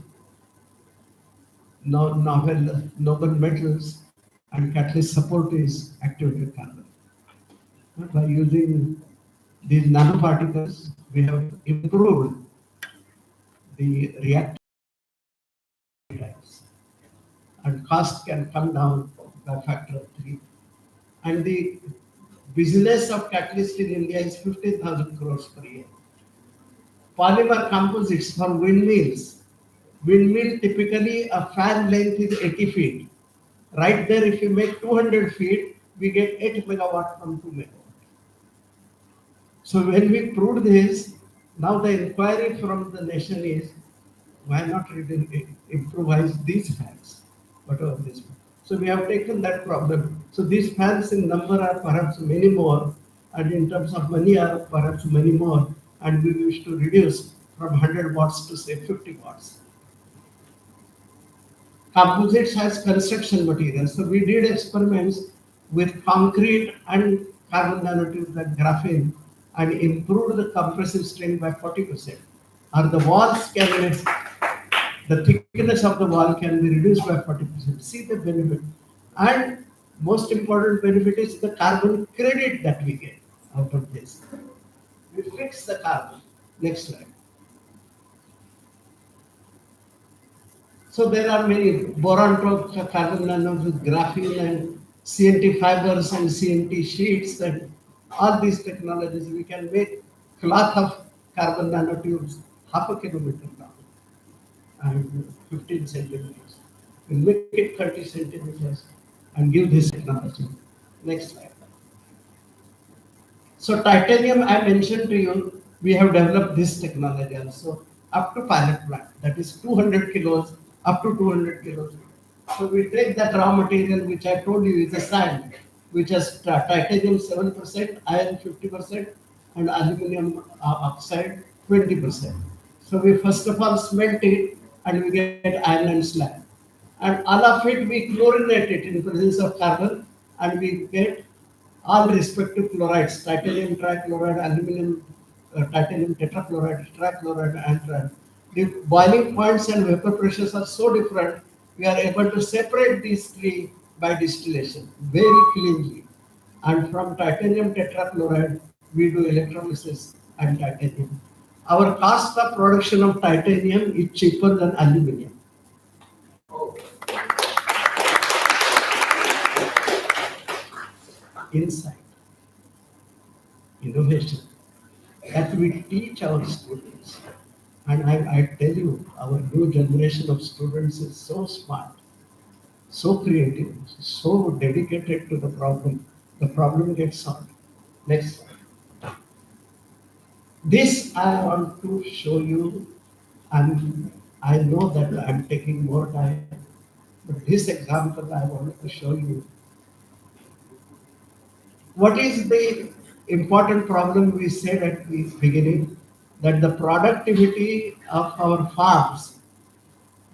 noble metals and catalyst support is activated carbon. By using these nanoparticles, we have improved the reactor times and cost can come down by a factor of 3. And the business of catalyst in India is 15,000 crores per year. Polymer composites for windmills. Windmill typically a fan length is 80 feet. Right there, if you make 200 feet, we get 8 megawatt from 2 megawatt. So when we proved this, now the inquiry from the nation is, why not improvise these fans? Whatever this. So we have taken that problem. So these fans in number are perhaps many more, and in terms of money are perhaps many more, and we wish to reduce from 100 watts to say 50 watts. Composites has construction materials. So we did experiments with concrete and carbon nanotubes like graphene and improved the compressive strength by 40%. Or the walls can the thickness of the wall can be reduced by 40%. See the benefit. And most important benefit is the carbon credit that we get out of this. We fix the carbon. Next slide. So there are many boron carbon nanotubes, graphene and CNT fibers and CNT sheets and all these technologies. We can make cloth of carbon nanotubes half a kilometer long and 15 centimeters. We make it 30 centimeters and give this technology. Next slide. So titanium, I mentioned to you, we have developed this technology also up to pilot plant, that is 200 kilos, up to 200 kilos. So we take that raw material which I told you is a sand, which has titanium 7%, iron 50%, and aluminum oxide 20%. So we first of all smelt it and we get iron and slag. And all of it we chlorinate it in presence of carbon and we get all respective chlorides, titanium trichloride, aluminum titanium tetrachloride, trichloride, and the boiling points and vapor pressures are so different, we are able to separate these three by distillation very cleanly. And from titanium tetrachloride, we do electrolysis and titanium. Our cost of production of titanium is cheaper than aluminum. Insight, innovation that we teach our students. And I tell you, our new generation of students is so smart, so creative, so dedicated to the problem. The problem gets solved. Next. This I want to show you. I'm I know that I'm taking more time, but this example I wanted to show you. What is the important problem we said at the beginning? That the productivity of our farms,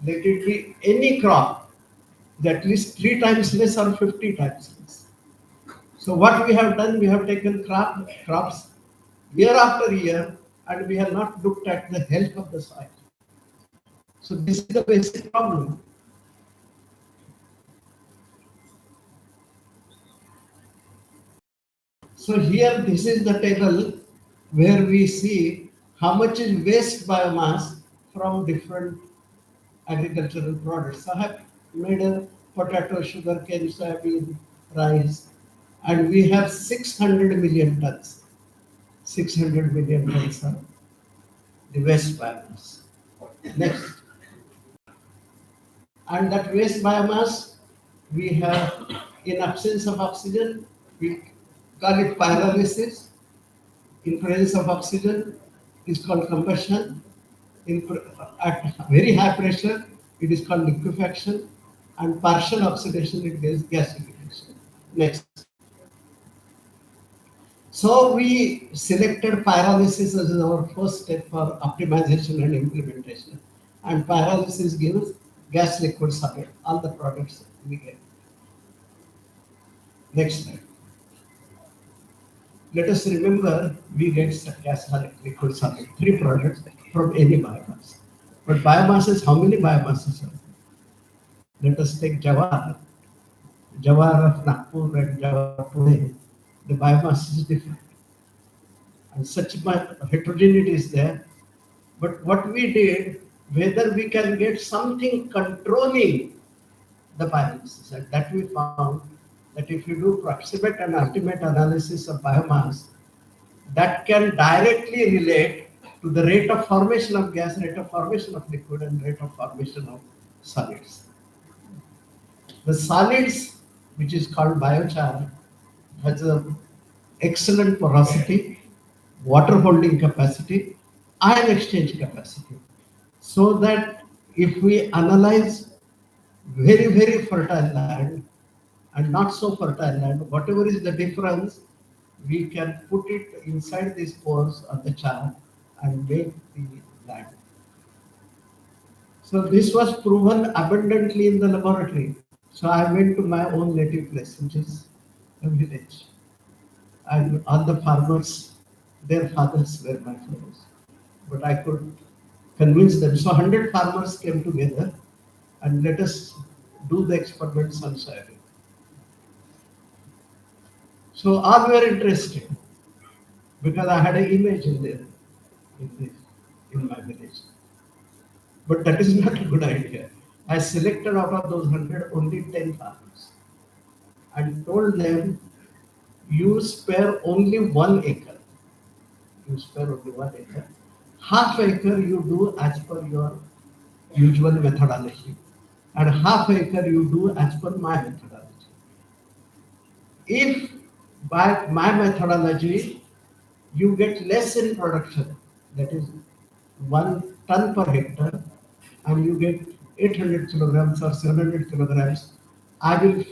let it be any crop, is at least 3 times less or 50 times less. So what we have done, we have taken crops year after year, and we have not looked at the health of the soil. So this is the basic problem. So here, this is the table where we see how much is waste biomass from different agricultural products. I have made a potato, sugar cane, soybean, rice, and we have 600 million tons. 600 million tons of the waste biomass. Next. And that waste biomass, we have, in absence of oxygen, we call it pyrolysis. In presence of oxygen, it is called combustion. At very high pressure, it is called liquefaction. And partial oxidation, it is gasification. Next. So we selected pyrolysis as our first step for optimization and implementation. And pyrolysis gives gas, liquid, solid, all the products we get. Next slide. Let us remember we get gas, solid, liquid, solid, three products from any biomass. But biomass is how many biomasses are there? Let us take Jawar. Jawar of Nagpur and Jawar of Pune. The biomass is different. And such heterogeneity is there. But what we did, whether we can get something controlling the biomasses, and that we found that if you do proximate and ultimate analysis of biomass, that can directly relate to the rate of formation of gas, rate of formation of liquid, and rate of formation of solids. The solids, which is called biochar, has a excellent porosity, water holding capacity, ion exchange capacity. So that if we analyze very, very fertile land and not so fertile land, whatever is the difference, we can put it inside these pores of the chart and make the land. So this was proven abundantly in the laboratory. So I went to my own native place, which is a village. And all the farmers, their fathers were my fathers. But I could convince them. So 100 farmers came together and let us do the experiments on soybean. So all were interested because I had an image in there, in, the, in my village. But that is not a good idea. I selected out of those 100 only 10 farmers and told them, you spare only 1 acre. You spare only 1 acre. Half acre you do as per your usual methodology, and half acre you do as per my methodology. If by my methodology you get less in production, that is 1 ton per hectare, and you get 800 kilograms or 700 kilograms, I will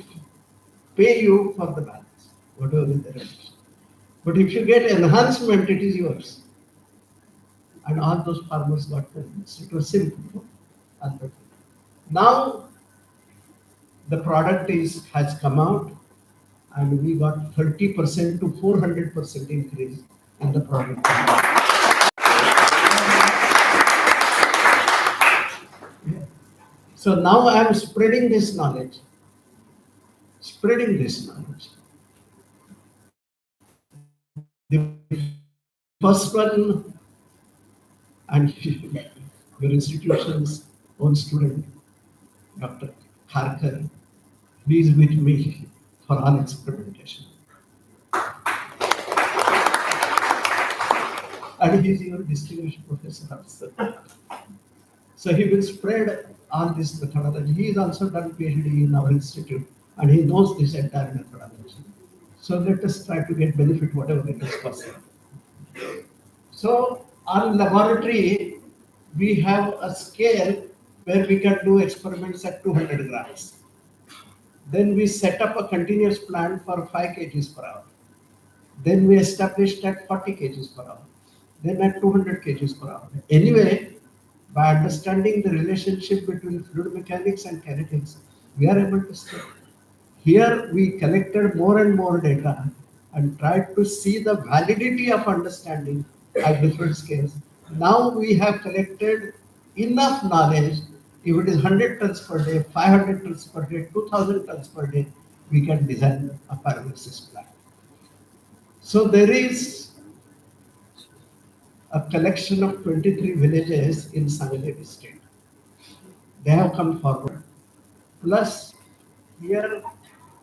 pay you for the balance, whatever is the reduction. But if you get enhancement, it is yours. And all those farmers got convinced. It was simple. Now the product has come out, and we got 30% to 400% increase in the product. So now I am spreading this knowledge. Spreading this knowledge. The first one, and your institution's own student, Dr. Kharkar, he is with me for all experimentation. And he is your distinguished professor also. So he will spread all this methodology. He is also done PhD in our institute, and he knows this entire methodology. So let us try to get benefit whatever it is possible. So on laboratory, we have a scale where we can do experiments at 200 grams. Then we set up a continuous plant for 5 kgs per hour. Then we established at 40 kgs per hour. Then at 200 kgs per hour. Anyway, by understanding the relationship between fluid mechanics and kinetics, we are able to scale. Here we collected more and more data and tried to see the validity of understanding at different scales. Now we have collected enough knowledge. If it is 100 tons per day, 500 tons per day, 2000 tons per day, we can design a pyrolysis plant. So there is a collection of 23 villages in Sangareddy state. They have come forward. Plus, here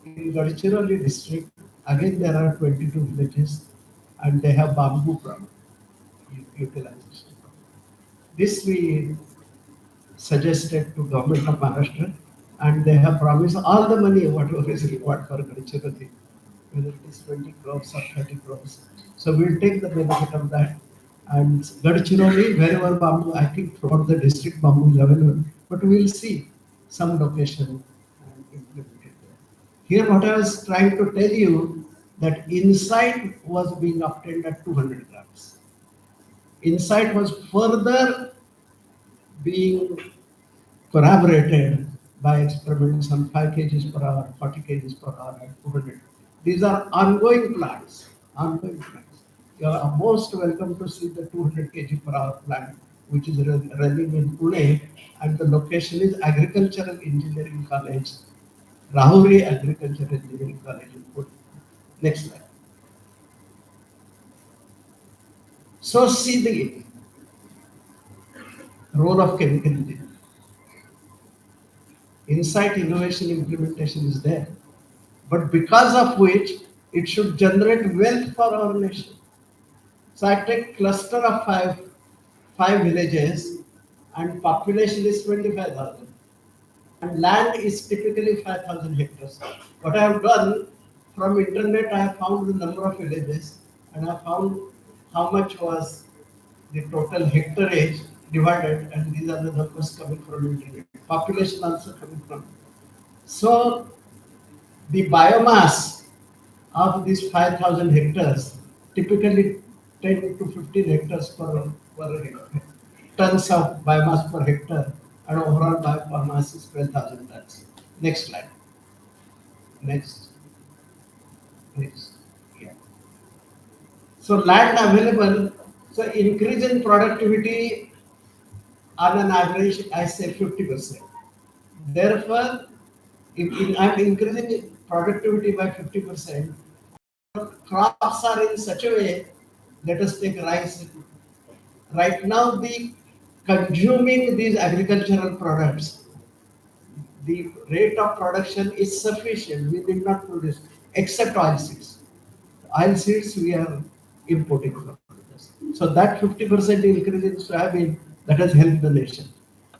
in Gadchiroli district, again there are 22 villages and they have bamboo problem utilization. This we suggested to government of Maharashtra and they have promised all the money whatever is required for Gadchiroli, whether it is 20 crores or 30 crores. So we'll take the benefit of that. And Gadchiroli, wherever bamboo, I think throughout the district bamboo is available, but we'll see some location and implement it there. Here, what I was trying to tell you that insight was being obtained at 200 grams. Insight was further being corroborated by experiments on 5 kgs per hour, 40 kgs per hour, and 200. These are ongoing plants. Ongoing plants. You are most welcome to see the 200 kg per hour plant, which is running in Pune, and the location is Agricultural Engineering College, Rahuri Agricultural Engineering College in Pune. Next slide. So see the role of chemical engineering. Insight, innovation, implementation is there, but because of which it should generate wealth for our nation. So I take cluster of five villages, and population is 25,000, and land is typically 5,000 hectares. What I have done from internet, I have found the number of villages, and I found how much was the total hectareage divided, and these are the numbers coming from internet. Population also coming from. So the biomass of these 5,000 hectares, typically 10 to 15 hectares per hectare, tons of biomass per hectare, and overall biomass is 12,000 tons. Next slide. Next. Next. Yeah. So land available. So increase in productivity on an average, I say 50%. Therefore, if I'm increasing productivity by 50%, crops are in such a way, let us take rice. Right now, the consuming these agricultural products, the rate of production is sufficient. We did not produce except oil seeds. Oil seeds we are importing from this. So that 50% increase in soybean that has helped the nation.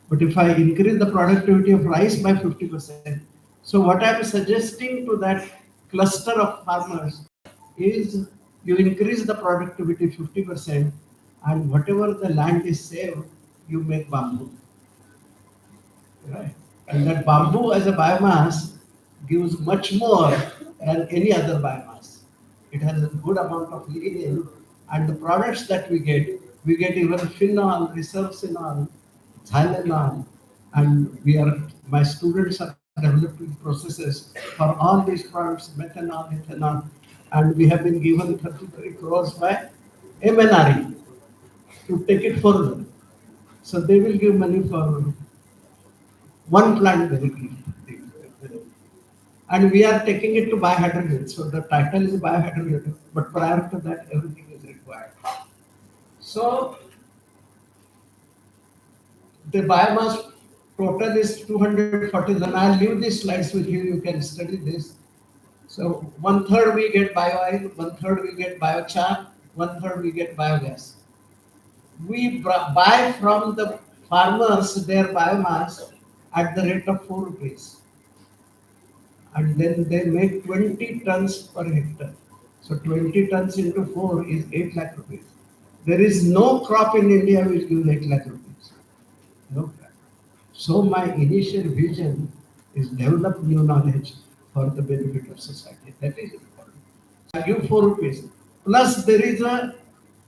But if I increase the productivity of rice by 50%, so what I'm suggesting to that cluster of farmers is you increase the productivity 50% and whatever the land is saved, you make bamboo. Right? And that bamboo as a biomass gives much more than any other biomass. It has a good amount of lignin, and the products that we get even phenol, resorcinol, xylenol, and my students are developing processes for all these products, methanol, ethanol, and we have been given 33 crores by MNRE to take it further. So they will give money for one plant directly. And we are taking it to biohydrogen. So the title is biohydrogen, but prior to that, everything is required. So the biomass total is 240,000. I'll leave these slides with you. You can study this. So one third we get bio oil, one third we get biochar, one third we get biogas. We buy from the farmers their biomass at the rate of 4 rupees, and then they make 20 tons per hectare. So 20 tons into 4 is 8 lakh rupees. There is no crop in India which gives 8 lakh rupees. No crop. So my initial vision is develop new knowledge for the benefit of society. That is important. I give 4 rupees. Plus there is a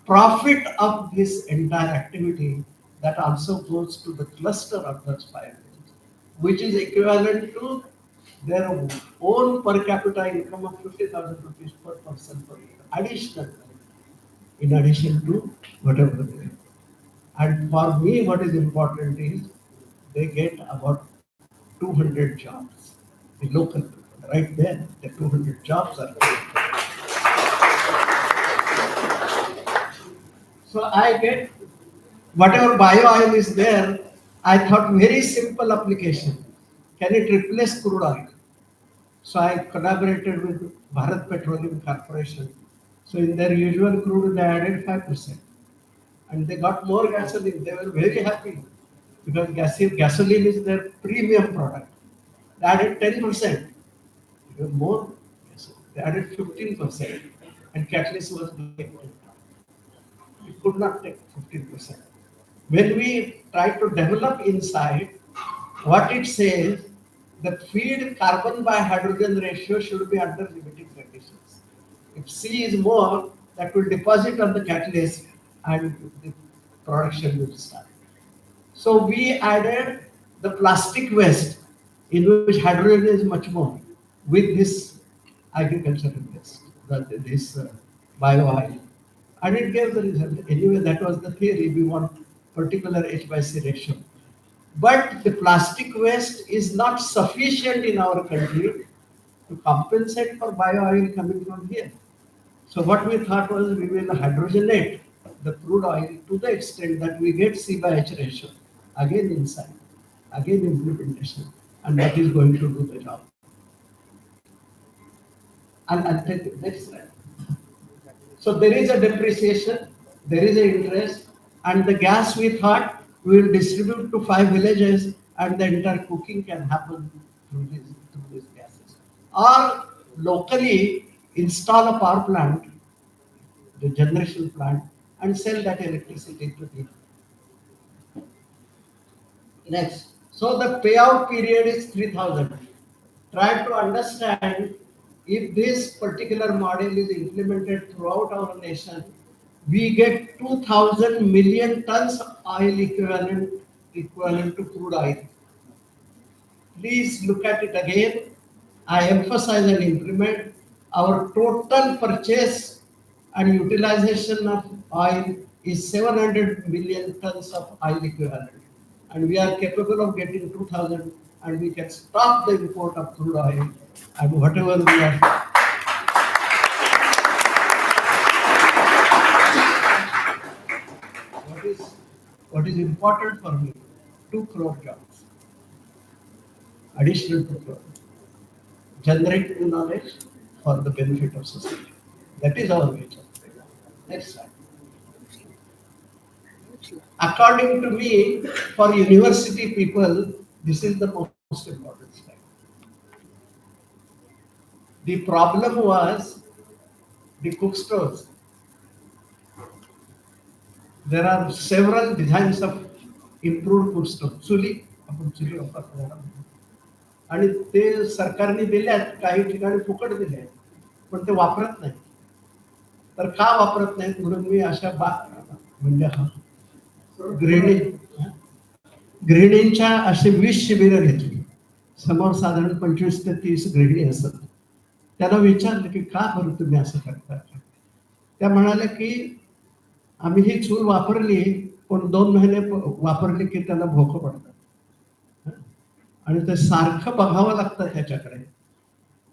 profit of this entire activity that also goes to the cluster of those 5 rupees, which is equivalent to their own per capita income of 50,000 rupees per person per year. Additional, in addition to whatever they have. And for me, what is important is they get about 200 jobs. The local people, right there, the 200 jobs are created. So I get whatever bio oil is there. I thought very simple application. Can it replace crude oil? So I collaborated with Bharat Petroleum Corporation. So in their usual crude, they added 5%. And they got more gasoline. They were very happy because gasoline is their premium product. They added 10%. Even more. They added 15%. And catalyst was rejected. We could not take 15%. When we try to develop inside, what it says, the feed carbon by hydrogen ratio should be under limiting conditions. If C is more, that will deposit on the catalyst and the production will start. So we added the plastic waste in which hydrogen is much more with this agricultural waste, this bio oil. And it gave the result. Anyway, that was the theory. We want particular H by C ratio. But the plastic waste is not sufficient in our country to compensate for bio oil coming from here. So what we thought was we will hydrogenate the crude oil to the extent that we get C by H ratio again inside, again implementation, and that is going to do the job. And I'll take the next slide. So there is a depreciation, there is an interest, and the gas we thought we will distribute to 5 villages, and the entire cooking can happen through these gases. Or locally install a power plant, the generation plant, and sell that electricity to the next. So the payout period is 3,000. Try to understand if this particular model is implemented throughout our nation, we get 2,000 million tons of oil equivalent to crude oil. Please look at it again. I emphasize and implement our total purchase and utilization of oil is 700 million tons of oil equivalent. And we are capable of getting 2,000 and we can stop the import of crude oil and whatever we are. What is, what is important for me? 2 crore jobs, additional 2 crore. Generate new knowledge for the benefit of society. That is our vision. Next slide. According to me, for university people, this is the most important slide. The problem was the cook stores. There are several designs of improved cook stores. चुली आपण चुली वापरतो आणि ते सरकारने दिल्यात काही ठिकाणी फुकट दिले पण ते वापरत नाही तर का वापरत नाहीत म्हणून मी अशा म्हणजे गृहिणी गृहिणींच्या असे 20 शिबिरं घेतली समोर साधारण 25 ते 30 गृहिणी असत त्यांना विचारलं की का बरं तुम्ही असं करता त्या म्हणाल्या की आम्ही ही चूल वापरली पण 2 महिने वापरली की त्याला भोकं पडतात आणि ते सारखं बघावं लागतं त्याच्याकडे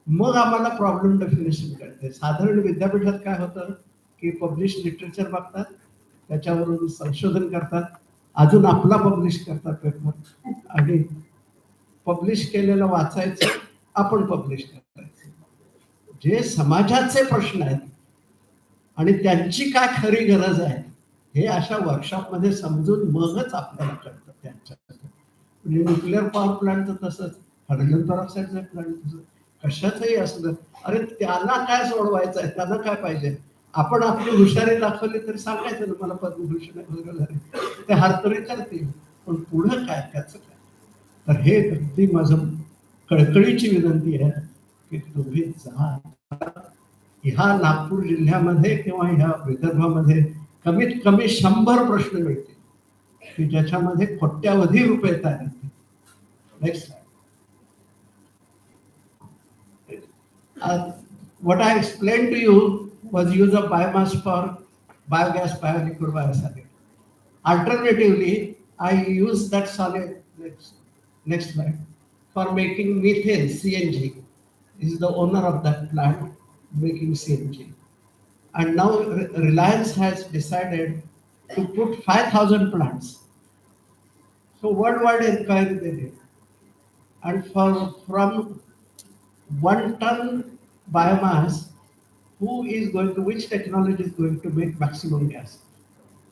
मग आम्हाला प्रॉब्लेम डेफिनेशन कळते साधारण विद्यापीठात काय होतं की पब्लिश लिटरेचर बघतात त्याच्यावरून संशोधन करतात अजून आपला पब्लिश करतात पेपर आणि पब्लिश केलेलं वाचायचं आपण पब्लिश करायचं जे समाजाचे प्रश्न आहेत आणि त्यांची काय खरी गरज आहे हे अशा वर्कशॉपमध्ये समजून मगच आपल्याला कळतं त्यांच्या म्हणजे न्यूक्लिअर पॉवर प्लांटचं तसंच हायड्रोजन पेरॉक्साईडचं प्लांट तसं कशाचंही असलं अरे त्यांना काय सोडवायचं आहे त्यांना काय पाहिजे आपण आपली हुशारी दाखवली तरी सांगायचं ना मला पद्मभूषण वगैरे झाले ते हातोरी करतील पण पुढं काय त्याचं काय तर हे अगदी माझं कळकळीची विनंती आहे की तुम्ही जा. ह्या नागपूर जिल्ह्यामध्ये किंवा ह्या विदर्भामध्ये कमीत कमी 100 प्रश्न मिळतील की ज्याच्यामध्ये कोट्यावधी रुपये तयार होतील. Next. What I explained to you was use of biomass for biogas, bioliquid, biosolid. Alternatively, I use that solid, next slide, for making methane, CNG. This is the owner of that plant making CNG. And now Reliance has decided to put 5,000 plants. So worldwide inquiry they did. And from 1 ton biomass, which technology is going to make maximum gas?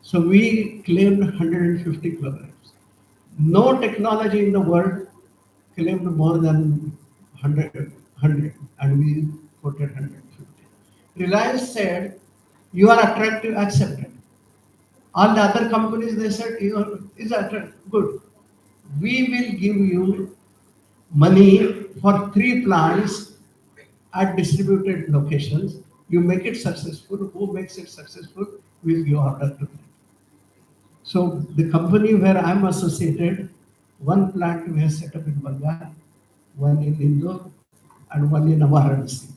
So we claimed 150 kilograms. No technology in the world claimed more than 100, and we quoted 150. Reliance said, you are attractive, accepted. All the other companies, they said, is attractive, good. We will give you money for 3 plants at distributed locations. You make it successful. Who makes it successful will give order to them. So the company where I'm associated, one plant we have set up in Bangalore, one in Indore, and one in Varanasi.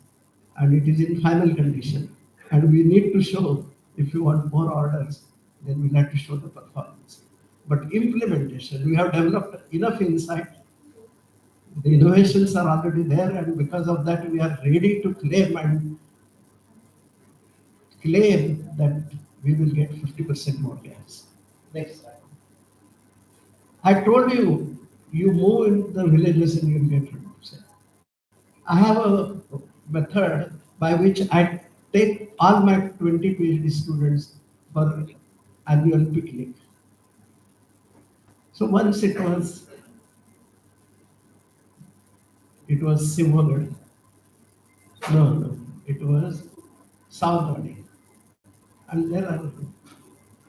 And it is in final condition. And we need to show, if you want more orders, then we have to show the performance. But implementation, we have developed enough insight. The innovations are already there, and because of that, we are ready to claim that we will get 50% more gas. Next slide. I told you, you move in the villages and you get 100%. I have a method by which I take all my 20 PhD students for annual picnic. So once it was Simhagad. No, it was Savadwadi. And there are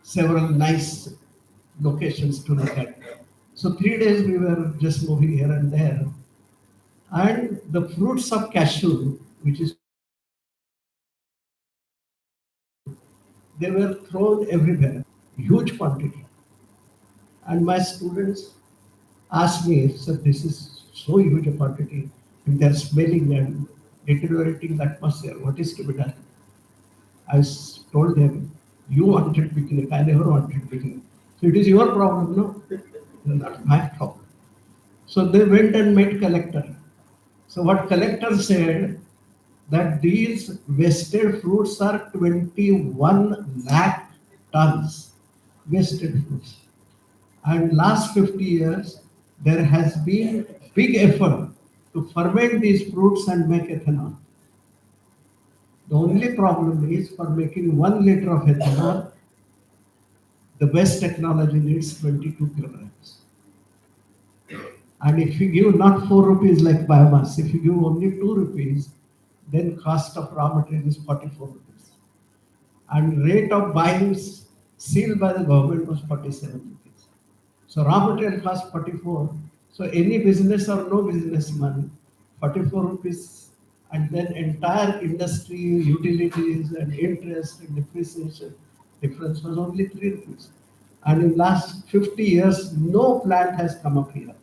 several nice locations to look at. So 3 days we were just moving here and there. And the fruits of cashew, which is called cashew, they were thrown everywhere, huge quantity. And my students asked me, so this is so huge a quantity, and they're smelling and deteriorating the atmosphere. What is to be done? Told them, you wanted picnic, I never wanted picnic. So it is your problem, no? Not my problem. So they went and met collector. So what collector said that these wasted fruits are 21 lakh tons wasted fruits. And last 50 years, there has been big effort to ferment these fruits and make ethanol. The only problem is for making 1 liter of ethanol, the best technology needs 22 kilograms. And if you give not 4 rupees like biomass, if you give only 2 rupees, then cost of raw material is 44 rupees. And rate of buying sealed by the government was 47 rupees. So raw material cost 44. So any business or no businessman, 44 rupees, and then entire industry, utilities and interest and depreciation difference was only 3 rupees. And in last 50 years, no plant has come up here.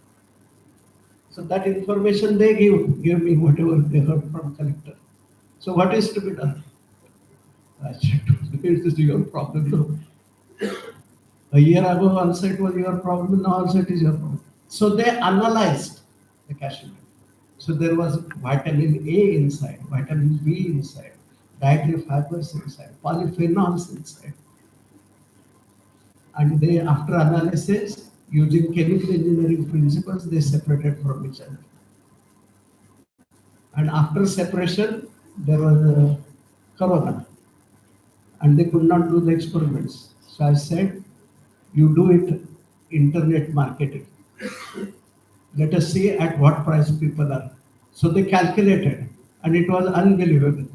So that information they give me whatever they heard from collector. So what is to be done? I said, this is your problem. No. A year ago also it was your problem, now also it is your problem. So they analyzed the cashew nut. So there was vitamin A inside, vitamin B inside, dietary fibers inside, polyphenols inside. And they, after analysis, using chemical engineering principles, they separated from each other. And after separation, there was a corona, and they could not do the experiments. So I said, you do it internet marketing. Let us see at what price people are. So they calculated, and it was unbelievable.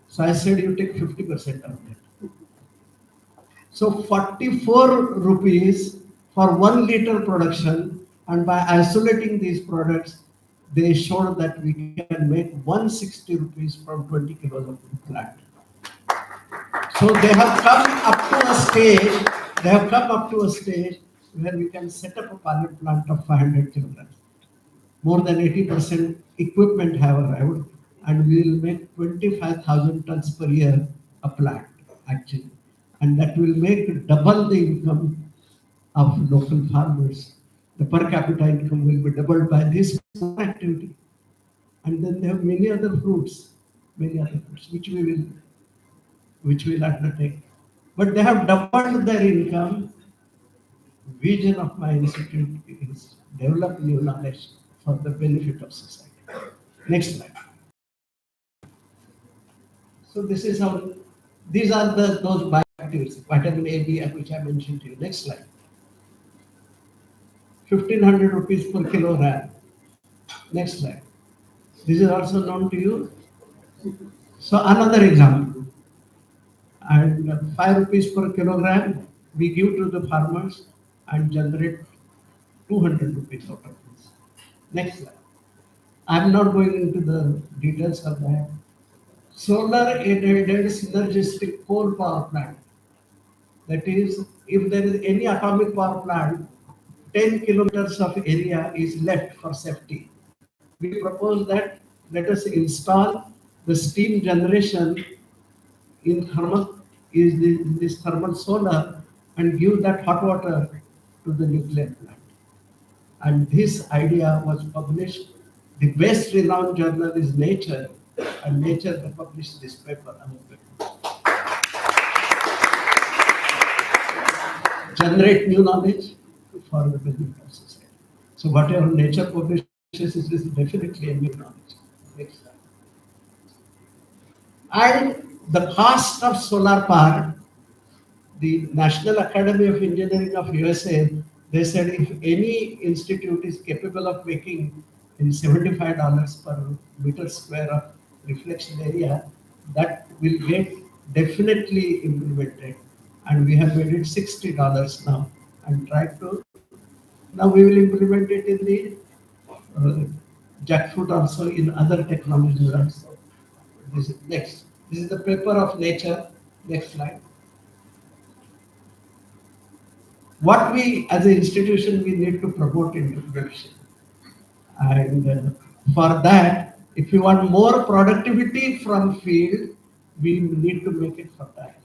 So I said, you take 50% of that. So 44 rupees for 1 liter production And by isolating these products, they showed that we can make 160 rupees from 20 kilos of plant. So they have come up to a stage, they have come up to a stage where we can set up a pilot plant of 500 kilograms. More than 80% equipment have arrived, and we will make 25,000 tons per year a plant, actually. And that will make double the income of local farmers. The per capita income will be doubled by this one activity. And then they have many other fruits, which we will undertake. But they have doubled their income. Vision of my institute is develop new knowledge for the benefit of society. Next slide. So this is how these are those bioactives, vitamin A, B, which I mentioned to you. Next slide. 1500 rupees per kilogram. Next slide. This is also known to you. So another example. And 5 rupees per kilogram we give to the farmers and generate 200 rupees out of this. Next slide. I'm not going into the details of that. Solar aided synergistic coal power plant. That is, if there is any atomic power plant, 10 kilometers of area is left for safety. We propose that let us install the steam generation in thermal is this thermal solar and give that hot water to the nuclear plant. And this idea was published. The best renowned journal is Nature, and Nature published this paper. Generate new knowledge for the benefit of society. So whatever Nature publishes is definitely a new knowledge. Next slide. And the cost of solar power, the National Academy of Engineering of USA, they said if any institute is capable of making in $75 per meter square of reflection area, that will get definitely implemented. And we have made it $60 now and try to, now we will implement it in the uh, jackfruit also in other technologies also. This is next. This is the paper of Nature. Next slide. What we as an institution we need to promote into production, and for that, if we want more productivity from field, we need to make it for that.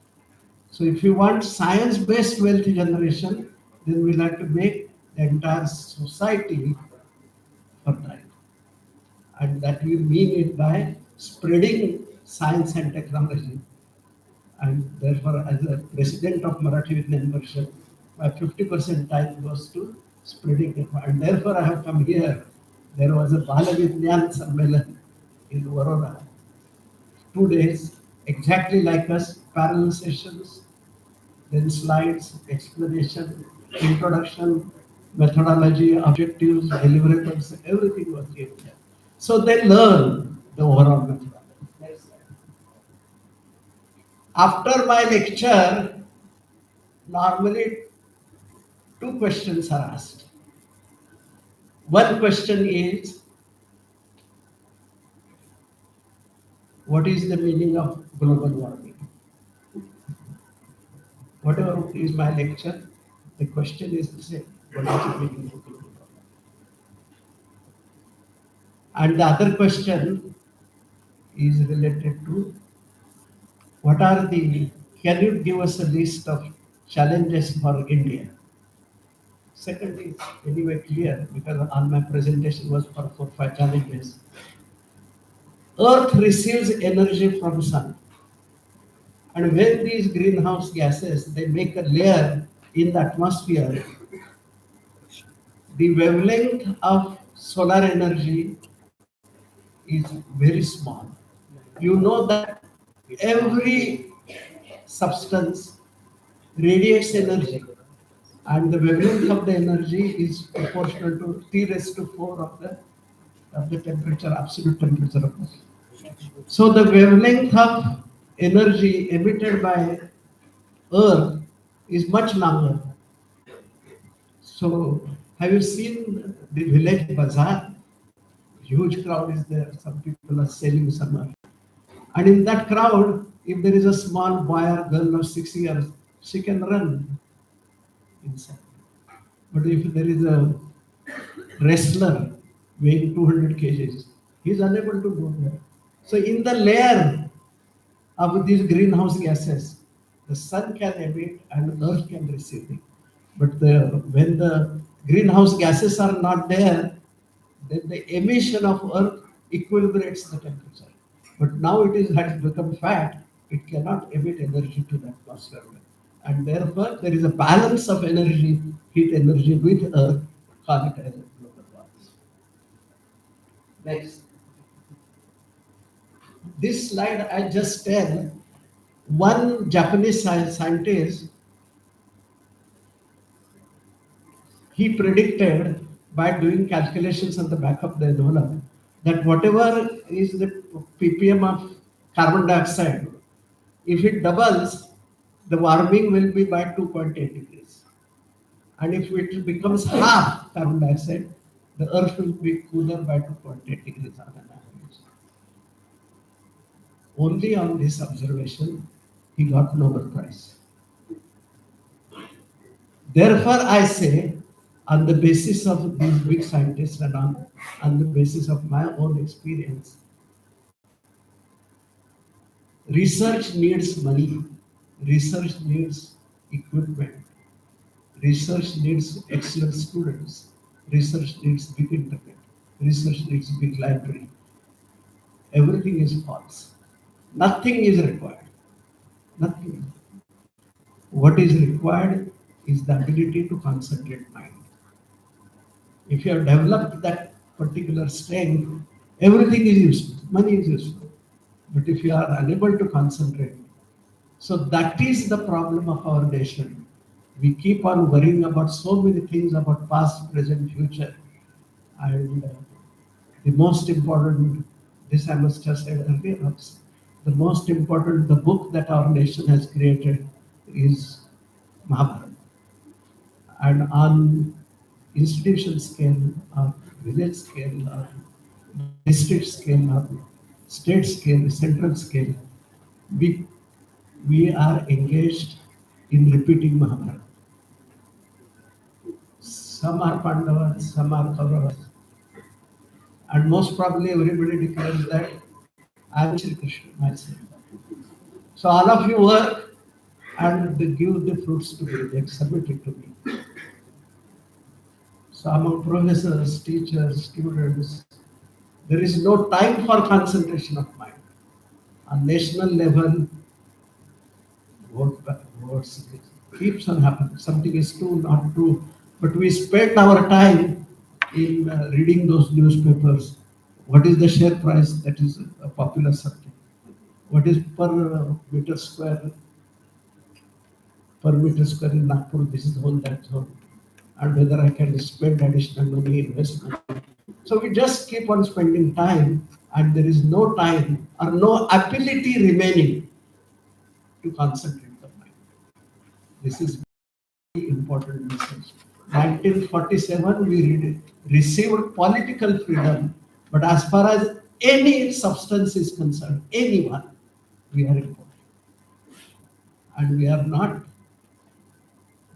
So if you want science-based wealth generation, then we have to make the entire society for that, and that we mean it by spreading science and technology. And therefore, as a president of Marathi Vignan Parishad, my 50% time goes to spreading it. And therefore, I have come here. There was a Bala Vignan Sammelan in Varona, 2 days, exactly like us, parallel sessions, then slides, explanation, introduction, methodology, objectives, deliverables, everything was given there. So they learn the overall methodology. After my lecture, normally two questions are asked. One question is, what is the meaning of global warming? Whatever is my lecture, the question is the same. What is the meaning of global warming? And the other question is related to what are the, can you give us a list of challenges for India? Second is anyway clear because all my presentation was for 4 5 challenges. Earth receives energy from sun. And when these greenhouse gases, they make a layer in the atmosphere, the wavelength of solar energy is very small. You know that every substance radiates energy, and the wavelength of the energy is proportional to T raised to 4 of the temperature, absolute temperature of Earth. So the wavelength of energy emitted by Earth is much longer. So Have you seen the village bazaar? Huge crowd is there. Some people are selling some. And in that crowd, if there is a small boy or girl of 6 years, she can run inside. But if there is a wrestler weighing 200 kgs, he is unable to go there. So in the layer of these greenhouse gases, the sun can emit and earth can receive it. But when the greenhouse gases are not there, then the emission of earth equilibrates the temperature. But now it is has become fat, it cannot emit energy to the atmosphere. And therefore there is a balance of energy, heat energy with earth, call it as a global warming. Next. This slide I just tell one Japanese scientist, he predicted by doing calculations on the back of the envelope that whatever is the ppm of carbon dioxide, if it doubles, the warming will be by 2.8 degrees. And if it becomes half carbon dioxide, the earth will be cooler by 2.8 degrees on an average. Only on this observation, he got Nobel Prize. Therefore, I say, on the basis of these big scientists and on the basis of my own experience, research needs money, research needs equipment, research needs excellent students, research needs big internet, research needs big library. Everything is false. Nothing is required. Nothing. What is required is the ability to concentrate mind. If you have developed that particular strength, everything is useful. Money is useful. But if you are unable to concentrate, so that is the problem of our nation. We keep on worrying about so many things about past, present, future. And the most important, this I must have said earlier also, the most important, the book that our nation has created is Mahabharata. And on institution scale, or village scale, or district scale, or state scale, central scale, we, we are engaged in repeating Mahabharata. Some are Pandavas, some are Kauravas, and most probably everybody declares that I am Sri Krishna myself. So all of you work and they give the fruits to me, they submit it to me. So among professors, teachers, students, there is no time for concentration of mind. On national level, votes keeps on happening. Something is true, not true. But we spend our time in reading those newspapers. What is the share price? That is a popular subject. What is meter square per meter square in Nagpur? This is whole, that whole. And whether I can spend additional money, invest money. So we just keep on spending time, and there is no time or no ability remaining to concentrate the mind. This is very important message. 1947, we received political freedom, but as far as any substance is concerned, anyone, we are important. And we are not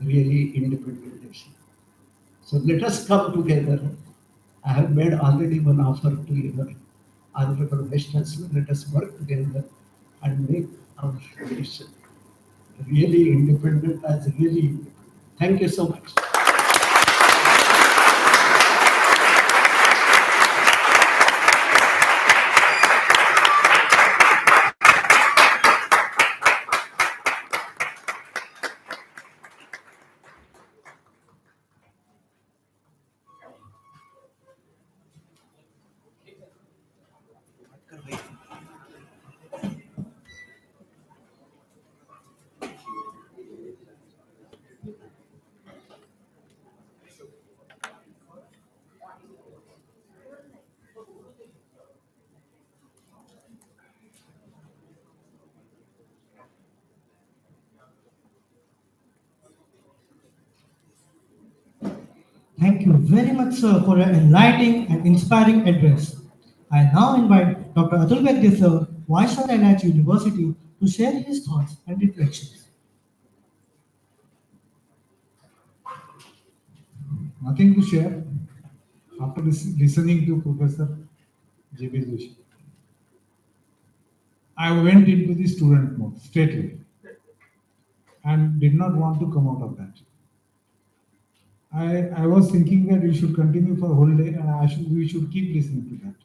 really independent nation. So let us come together. I have made already one offer to your Honorable Vice Chancellor. Let us work together and make our nation really independent as really independent. Thank you so much. Thank you very much, sir, for your enlightening and inspiring address. I now invite Dr. Atul Vaidya, sir, Vice Chancellor NIH University, to share his thoughts and reflections. Nothing to share after listening to Professor J.B. Joshi. I went into the student mode straightly and did not want to come out of that. I was thinking that we should continue for a whole day and we should keep listening to that.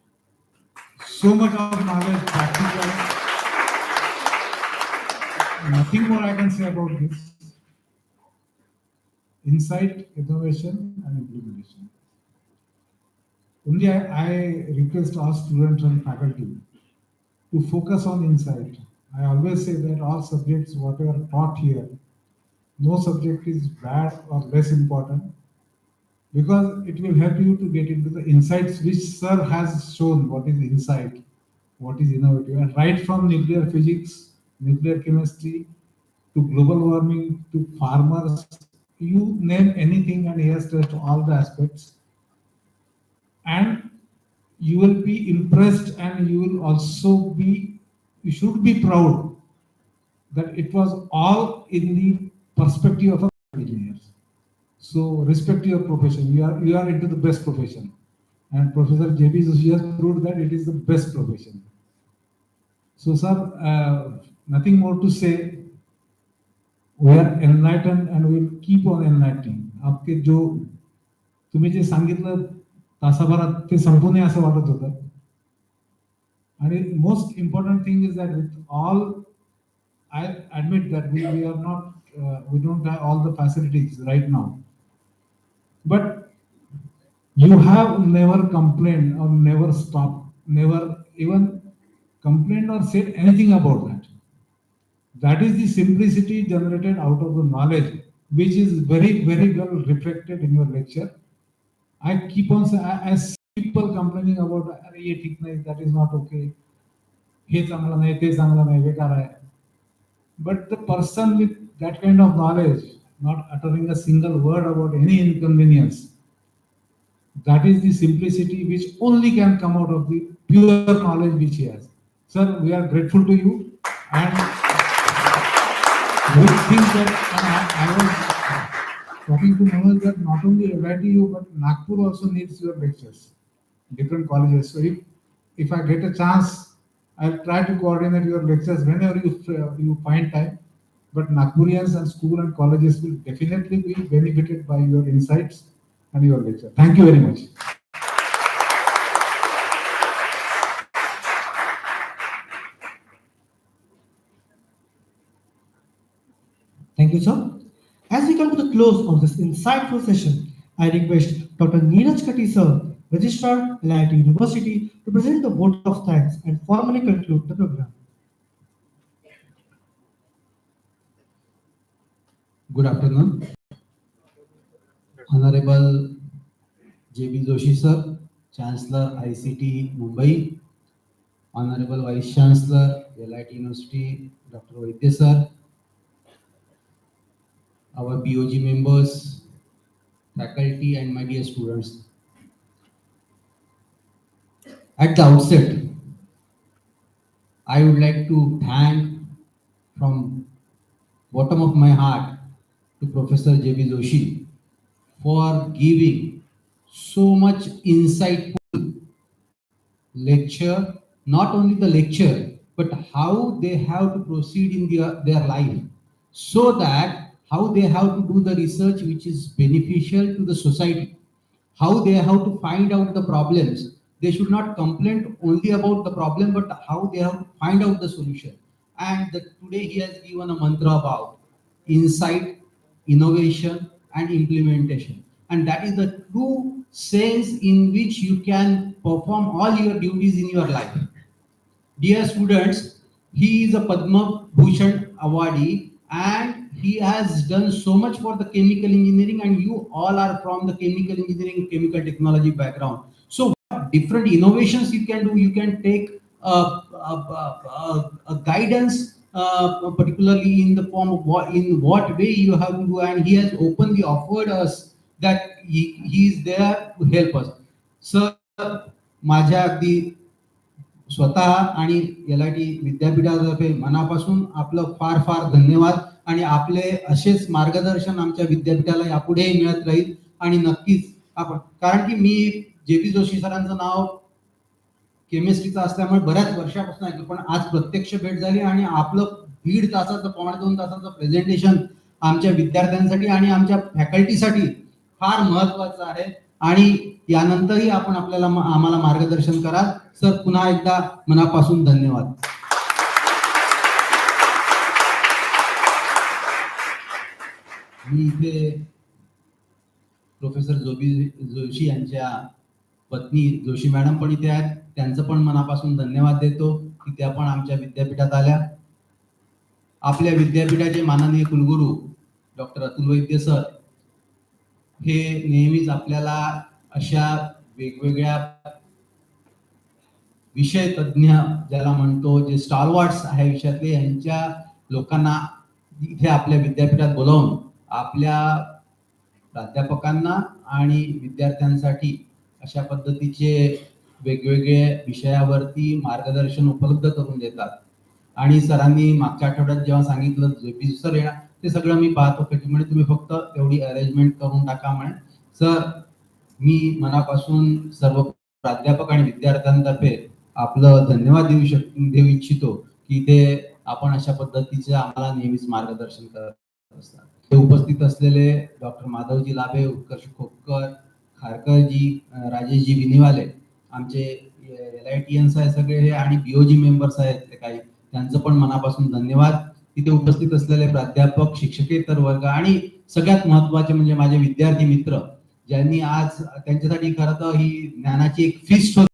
So much of knowledge, practical, nothing more I can say about this. Insight, innovation, and implementation. Only I request all students and faculty to focus on insight. I always say that all subjects, whatever taught here, no subject is bad or less important because it will help you to get into the insights which sir has shown what is insight, what is innovative, and right from nuclear physics, nuclear chemistry, to global warming, to farmers, you name anything and he has touched all the aspects. And you will be impressed and you will also be, you should be proud that it was all in the perspective of a engineers. So respect your profession. You are into the best profession. And Professor J.B. Joshi has proved that it is the best profession. So sir, nothing more to say. We are enlightened and we will keep on enlightening. आपके जो तुम्ही जे सांगितलं तासाभरात ते संपू नये असं वाटत होतं. आणि most important thing is that with all, I admit that we are not, we don't have all the facilities right now. But you have never complained or never stopped, never even complained or said anything about that. That is the simplicity generated out of the knowledge, which is very, very well reflected in your lecture. I keep on saying, I see people complaining about, "अरे ये ठीक नाही, that is not okay. हे चांगलं नाही, ते चांगलं नाही, बेकार आहे." But the person with that kind of knowledge, not uttering a single word about any inconvenience, that is the simplicity which only can come out of the pure knowledge which he has. Sir, we are grateful to you, and we think that, and I was talking to Manoj that not only LIT you, but Nagpur also needs your lectures, different colleges. So if I get a chance, I'll try to coordinate your lectures whenever you find time. But Nagpurians and school and colleges will definitely be benefited by your insights and your lecture. Thank you very much. Thank you, sir. As we come to the close of this insightful session, I request Dr. Neeraj Kati, sir, Registrar, LIT University, to present the vote of thanks and formally conclude the program. Good afternoon. Honorable J.B. Joshi sir, Chancellor ICT Mumbai, Honorable Vice Chancellor LIT University, Dr. Vaidya sir, our BOG members, faculty and my dear students. At the outset, I would like to thank from bottom of my heart to Professor J.B. Joshi for giving so much insightful lecture, not only the lecture, but how they have to proceed in their life, so that how they have to do the research which is beneficial to the society, how they have to find out the problems. They should not complain only about the problem, but how they have to find out the solution. And today he has given a mantra about insight, innovation, and implementation. And that is the true sense in which you can perform all your duties in your life. Dear students, he is a Padma Bhushan awardee and he has done so much for the chemical engineering, and you all are from the chemical engineering, chemical technology background. So what different innovations you can do? You can take a guidance, particularly in the form of in what way you have to do, and he has openly offered us that he is there to help us. Sir, माझ्या अगदी स्वतः आणि LIT विद्यापीठातर्फे मनापासून आपलं फार फार धन्यवाद. आणि आपले असेच मार्गदर्शन आमच्या विद्यापीठाला यापुढेही मिळत राहील. आणि नक्कीच आपण, कारण की मी JP जोशी सरांचं नाव केमिस्ट्रीचं असल्यामुळे बऱ्याच वर्षापासून ऐकलं, पण आज प्रत्यक्ष भेट झाली आणि आपलं 1.5 तासाचं 2.5 तासाचं प्रेझेंटेशन आमच्या विद्यार्थ्यांसाठी आणि आमच्या फॅकल्टीसाठी फार महत्वाचं आहे. आणि यानंतरही आपण आम्हाला मार्गदर्शन करा. सर, पुन्हा एकदा मनापासून धन्यवाद. मी इथे प्रोफेसर जोशी यांच्या पत्नी जोशी मॅडम पण इथे आहेत, त्यांचं पण मनापासून धन्यवाद देतो की त्या पण आमच्या विद्यापीठात आल्या. आपल्या विद्यापीठाचे माननीय कुलगुरू डॉक्टर अतुल वैद्य सर हे नेहमीच आपल्याला अशा वेगवेगळ्या विषय तज्ञ ज्याला म्हणतो, जे स्टॉलवर्ड्स आहे विषयातले, यांच्या लोकांना इथे आपल्या विद्यापीठात बोलावून आपल्या प्राध्यापकांना आणि विद्यार्थ्यांसाठी अशा पद्धतीचे वेगवेगळे विषयावरती मार्गदर्शन उपलब्ध करून देतात. आणि सरांनी मागच्या आठवड्यात जेव्हा सांगितलं JP सर येणार, ते सगळं मी पाहतो की म्हणजे तुम्ही फक्त तेवढी अरेंजमेंट करून टाका म्हणे. सर, मी मनापासून सर्व प्राध्यापक आणि विद्यार्थ्यांतर्फे आपलं धन्यवाद देऊ इच्छितो की ते आपण अशा पद्धतीचे आम्हाला नेहमीच मार्गदर्शन करत असतात. ते उपस्थित असलेले डॉक्टर माधवजी लाभे, उत्कर्ष खोपकर, खारकरजी, राजेशजी विनीवाले, आमचे LITians आहे सगळे हे, आणि BOG मेंबर्स आहेत ते काही, त्यांचं पण मनापासून धन्यवाद. तिथे उपस्थित असलेले प्राध्यापक, शिक्षकेतर वर्ग आणि सगळ्यात महत्वाचे म्हणजे माझे विद्यार्थी मित्र, ज्यांनी आज त्यांच्यासाठी खरं तर ही ज्ञानाची एक फीस्ट होती.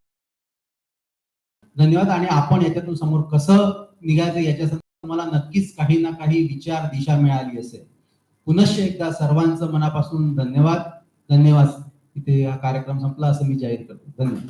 धन्यवाद. आणि आपण याच्यातून समोर कसं निघायचं याच्यासाठी तुम्हाला नक्कीच काही ना काही विचार दिशा मिळाली असेल. पुनश्च एकदा सर्वांचं मनापासून धन्यवाद. धन्यवाद. इथे हा कार्यक्रम संपला असं मी जाहीर करतो. धन्यवाद.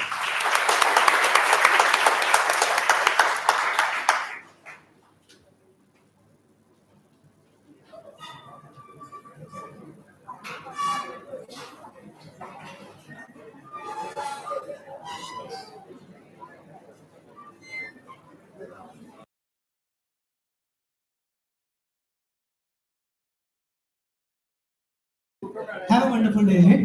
Have a wonderful day ahead.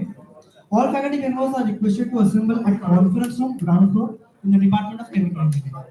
All faculty members are requested to assemble at conference room ground floor in the Department of Chemical Engineering.